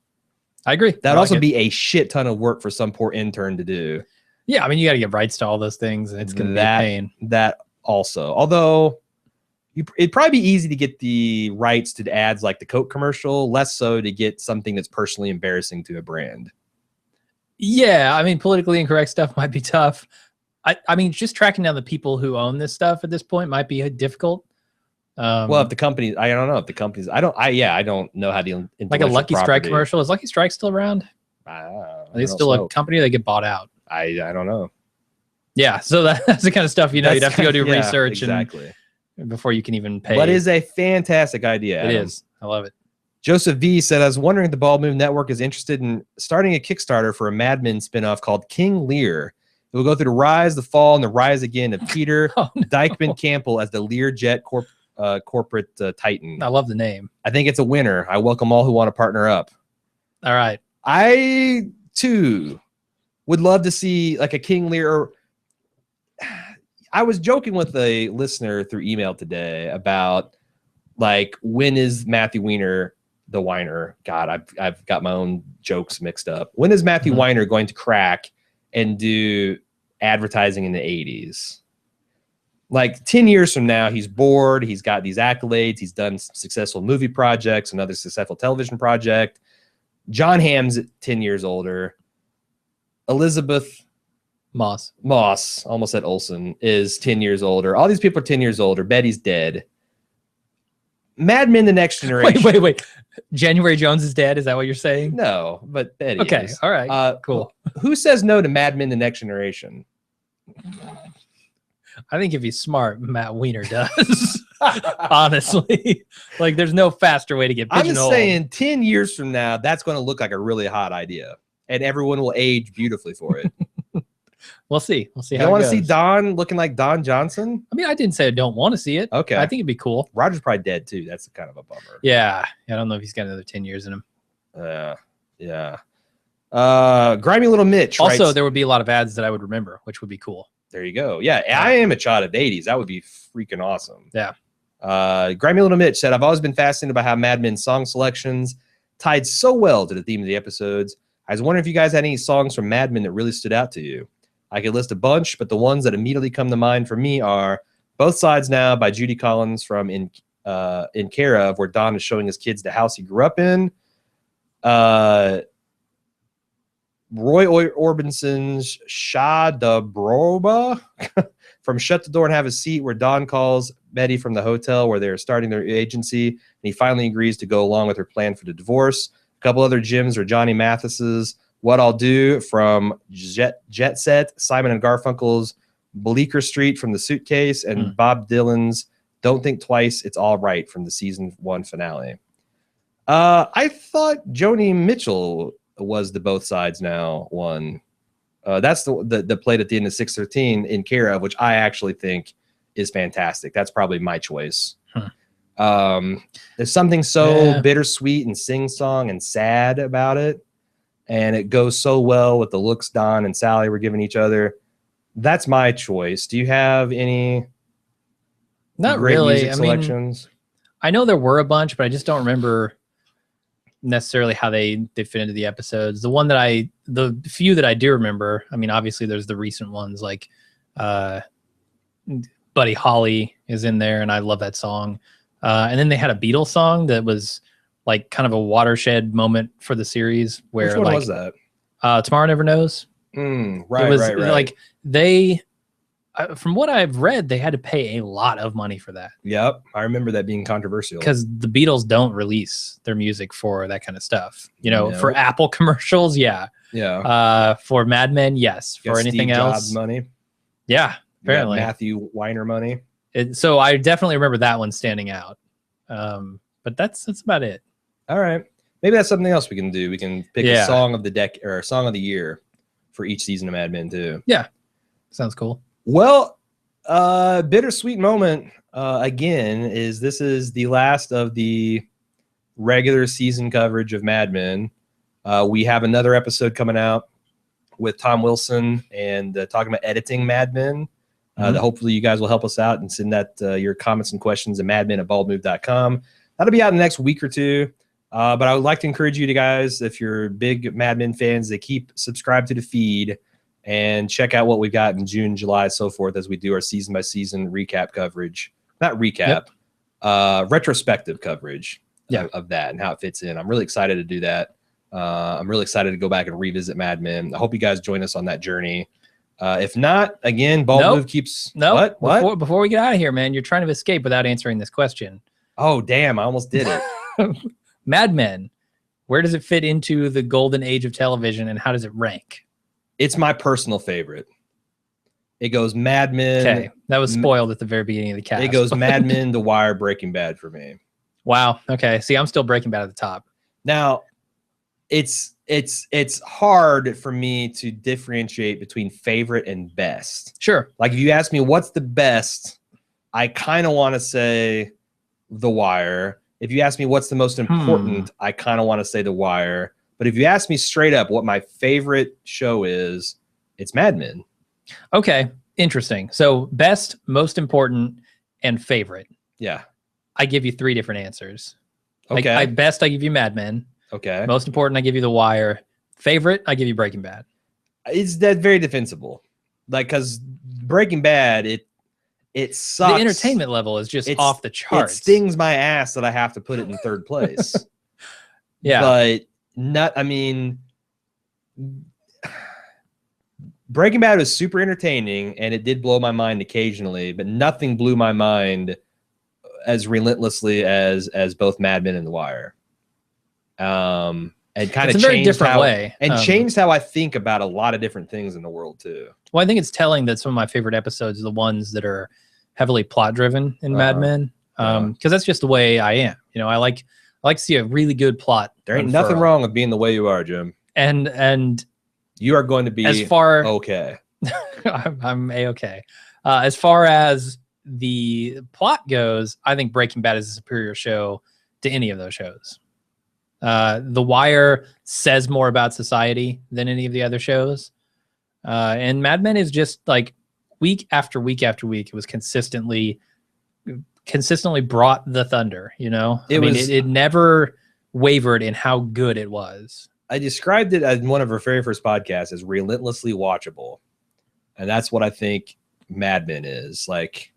I agree. That'd also be a shit ton of work for some poor intern to do. Yeah, I mean you got to get rights to all those things, and it's gonna be a pain. That also, although it'd probably be easy to get the rights to the ads like the Coke commercial, less so to get something that's personally embarrassing to a brand. Yeah, I mean, politically incorrect stuff might be tough. I mean, just tracking down the people who own this stuff at this point might be difficult. Well, if the company, I don't know if the companies, I don't know how the like a intellectual Lucky Strike property- commercial. Is Lucky Strike still around? Are they still a company? They get bought out. I don't know. Yeah, so that's the kind of stuff you'd have to go do research exactly before you can even pay. But it's a fantastic idea. It Adam. is. I love it. Joseph V said, I was wondering if the Bald Move Network is interested in starting a Kickstarter for a Mad Men spinoff called King Lear. It will go through the rise, the fall, and the rise again of Peter Dykeman Campbell as the Learjet corporate titan. I love the name. I think it's a winner. I welcome all who want to partner up. All right. I, too, would love to see like a King Lear. I was joking with a listener through email today about like, when is Matthew Weiner the whiner? God, I've got my own jokes mixed up. When is Matthew Weiner going to crack and do advertising in the 80s? Like 10 years from now, he's bored. He's got these accolades. He's done successful movie projects, another successful television project. John Hamm's 10 years older. Elizabeth Moss, almost said Olsen, is 10 years older. All these people are 10 years older. Betty's dead. Mad Men: The Next Generation. Wait. January Jones is dead. Is that what you're saying? No, but Betty Okay. is. All right. Cool. Who says no to Mad Men: The Next Generation? I think if he's smart, Matt Weiner does. Honestly, like there's no faster way to get pigeonholed. I'm just saying 10 years from now, that's going to look like a really hot idea and everyone will age beautifully for it. We'll see. We'll see. You want to see Don looking like Don Johnson? I mean, I didn't say I don't want to see it. Okay. I think it'd be cool. Roger's probably dead too. That's kind of a bummer. Yeah. I don't know if he's got another 10 years in him. Yeah. Grimy Little Mitch also, writes, there would be a lot of ads that I would remember, which would be cool. There you go. Yeah, I am a child of the 80s. That would be freaking awesome. Yeah. Grimy Little Mitch said, I've always been fascinated by how Mad Men's song selections tied so well to the theme of the episodes. I was wondering if you guys had any songs from Mad Men that really stood out to you. I could list a bunch, but the ones that immediately come to mind for me are Both Sides Now by Judy Collins from In Care Of, where Don is showing his kids the house he grew up in. Roy Orbison's Shah da Broba from Shut the Door and Have a Seat, where Don calls Betty from the hotel where they're starting their agency, and he finally agrees to go along with her plan for the divorce. A couple other gems are Johnny Mathis's What I'll Do from Jet Set, Simon and Garfunkel's Bleecker Street from The Suitcase, and Bob Dylan's Don't Think Twice, It's All Right from the season 1 finale. I thought Joni Mitchell was the Both Sides Now one. That's the played at the end of 613 In Care Of, which I actually think is fantastic. That's probably my choice. There's something so bittersweet and sing-song and sad about it, and it goes so well with the looks Don and Sally were giving each other. That's my choice. Do you have any Not great really music selections? I know there were a bunch, but I just don't remember necessarily how they fit into the episodes. The few that I do remember, I mean, obviously there's the recent ones like Buddy Holly is in there, and I love that song. And then they had a Beatles song that was like kind of a watershed moment for the series. Where Which one was that? Tomorrow Never Knows. Right. Like they, from what I've read, they had to pay a lot of money for that. Yep, I remember that being controversial because the Beatles don't release their music for that kind of stuff. You know, for Apple commercials, yeah. For Mad Men, yes. For anything Steve else, Jobs money. Yeah, apparently Matthew Weiner money. So I definitely remember that one standing out. But that's about it. All right, maybe that's something else we can do. We can pick a song of the deck or a song of the year for each season of Mad Men too. Yeah, sounds cool. Well, bittersweet moment again is this is the last of the regular season coverage of Mad Men. We have another episode coming out with Tom Wilson and talking about editing Mad Men. That hopefully you guys will help us out and send that your comments and questions at madmen@baldmove.com. That'll be out in the next week or two. But I would like to encourage you guys, if you're big Mad Men fans, to keep subscribed to the feed and check out what we got in June, July, so forth as we do our season by season recap coverage. Not recap, retrospective coverage of that and how it fits in. I'm really excited to do that. I'm really excited to go back and revisit Mad Men. I hope you guys join us on that journey. If not, again, Bald Nope. Move keeps. No, What? Before we get out of here, man, you're trying to escape without answering this question. Oh, damn! I almost did it. Mad Men, where does it fit into the golden age of television, and how does it rank? It's my personal favorite. It goes Mad Men. Okay, that was spoiled at the very beginning of the cast. It goes Mad Men, The Wire, Breaking Bad for me. Wow. Okay. See, I'm still Breaking Bad at the top. Now, it's hard for me to differentiate between favorite and best. Sure. Like if you ask me what's the best, I kind of want to say The Wire. If you ask me what's the most important, I kind of want to say The Wire. But if you ask me straight up what my favorite show is, it's Mad Men. Okay. Interesting. So best, most important, and favorite. Yeah. I give you 3 different answers. Okay. Best, I give you Mad Men. Okay. Most important, I give you The Wire. Favorite, I give you Breaking Bad. It's that very defensible. Like, because Breaking Bad, it sucks. The entertainment level is just off the charts. It stings my ass that I have to put it in 3rd place. Yeah. But Breaking Bad was super entertaining and it did blow my mind occasionally, but nothing blew my mind as relentlessly as both Mad Men and The Wire. And kind of changed changed how I think about a lot of different things in the world too. Well, I think it's telling that some of my favorite episodes are the ones that are heavily plot driven in Mad Men. Because that's just the way I am. You know, I like to see a really good plot. There ain't nothing wrong with being the way you are, Jim. And you are going to be okay. I'm a-okay. As far as the plot goes, I think Breaking Bad is a superior show to any of those shows. The Wire says more about society than any of the other shows. And Mad Men is just like week after week after week, it was consistently brought the thunder, you know? It never wavered in how good it was. I described it as one of our very first podcasts as relentlessly watchable. And that's what I think Mad Men is. Like,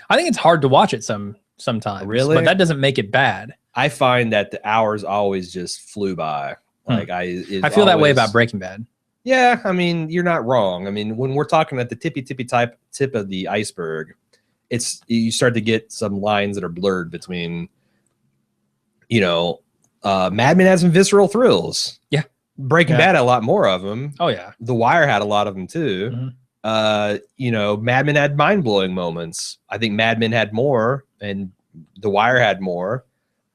I think it's hard to watch it sometimes. Really? But that doesn't make it bad. I find that the hours always just flew by. Like I feel that way about Breaking Bad. Yeah, I mean, you're not wrong. I mean, when we're talking at the tip of the iceberg, you start to get some lines that are blurred between, you know, Mad Men has some visceral thrills. Yeah. Breaking Bad had a lot more of them. Oh yeah. The Wire had a lot of them too. Mm-hmm. You know, Mad Men had mind-blowing moments. I think Mad Men had more and The Wire had more.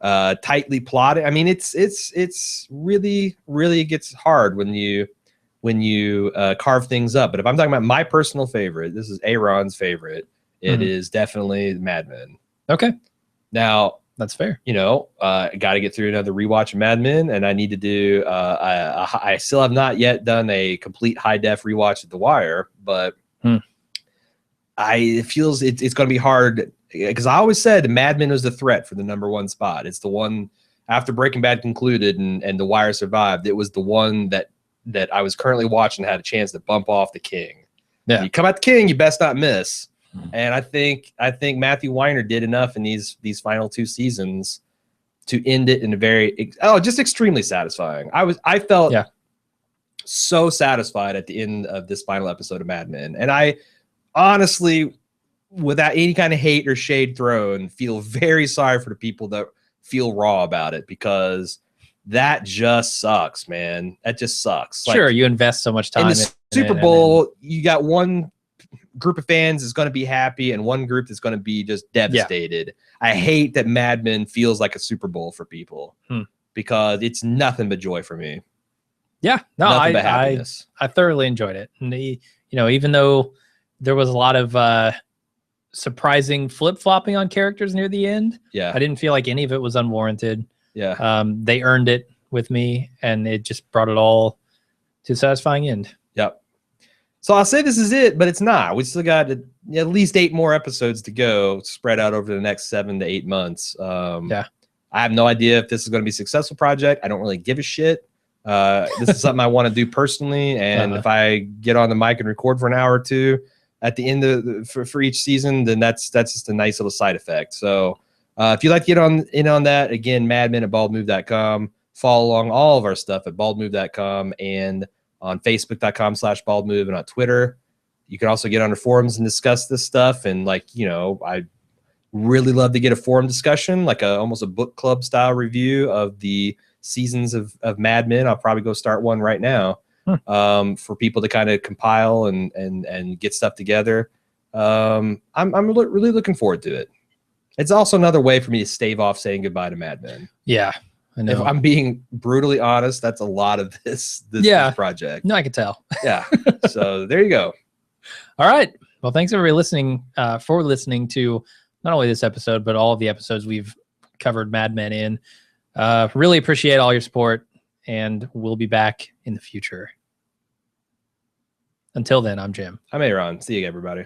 Tightly plotted. I mean, it's really, really gets hard when you carve things up. But if I'm talking about my personal favorite, this is Aaron's favorite. It is definitely Mad Men. Okay. Now, that's fair. You know, got to get through another rewatch of Mad Men, and I need to do. I still have not yet done a complete high def rewatch of The Wire, but it feels it's going to be hard because I always said Mad Men was the threat for the #1 spot. It's the one after Breaking Bad concluded and The Wire survived. It was the one that I was currently watching had a chance to bump off The King. Yeah, you come at The King, you best not miss. And I think Matthew Weiner did enough in these final 2 seasons to end it in a very just extremely satisfying. I felt so satisfied at the end of this final episode of Mad Men, and I honestly, without any kind of hate or shade thrown, feel very sorry for the people that feel raw about it because that just sucks, man. That just sucks. Sure, like, you invest so much time in the Super Bowl. You got one group of fans is going to be happy and one group is going to be just devastated. I hate that Mad Men feels like a Super Bowl for people because it's nothing but joy for me. Yeah, no, I thoroughly enjoyed it. And you know, even though there was a lot of surprising flip-flopping on characters near the end, I didn't feel like any of it was unwarranted. They earned it with me and it just brought it all to a satisfying end. Yep. So I'll say this is it, but it's not. We still got at least 8 more episodes to go, spread out over the next 7 to 8 months. I have no idea if this is going to be a successful project. I don't really give a shit. This is something I want to do personally, and if I get on the mic and record for an hour or two at the end of for each season, then that's just a nice little side effect. So if you'd like to get in on that, again, Mad Men at baldmove.com. Follow along all of our stuff at baldmove.com and on Facebook.com/baldmove and on Twitter. You can also get on the forums and discuss this stuff. And like, you know, I really love to get a forum discussion, like almost a book club style review of the seasons of Mad Men. I'll probably go start one right now for people to kind of compile and get stuff together. I'm really looking forward to it. It's also another way for me to stave off saying goodbye to Mad Men. Yeah, I know. If I'm being brutally honest, that's a lot of this project. No, I can tell. Yeah. So there you go. All right. Well, thanks everybody for listening to not only this episode, but all of the episodes we've covered Mad Men in. Really appreciate all your support, and we'll be back in the future. Until then, I'm Jim. I'm Aaron. See you, everybody.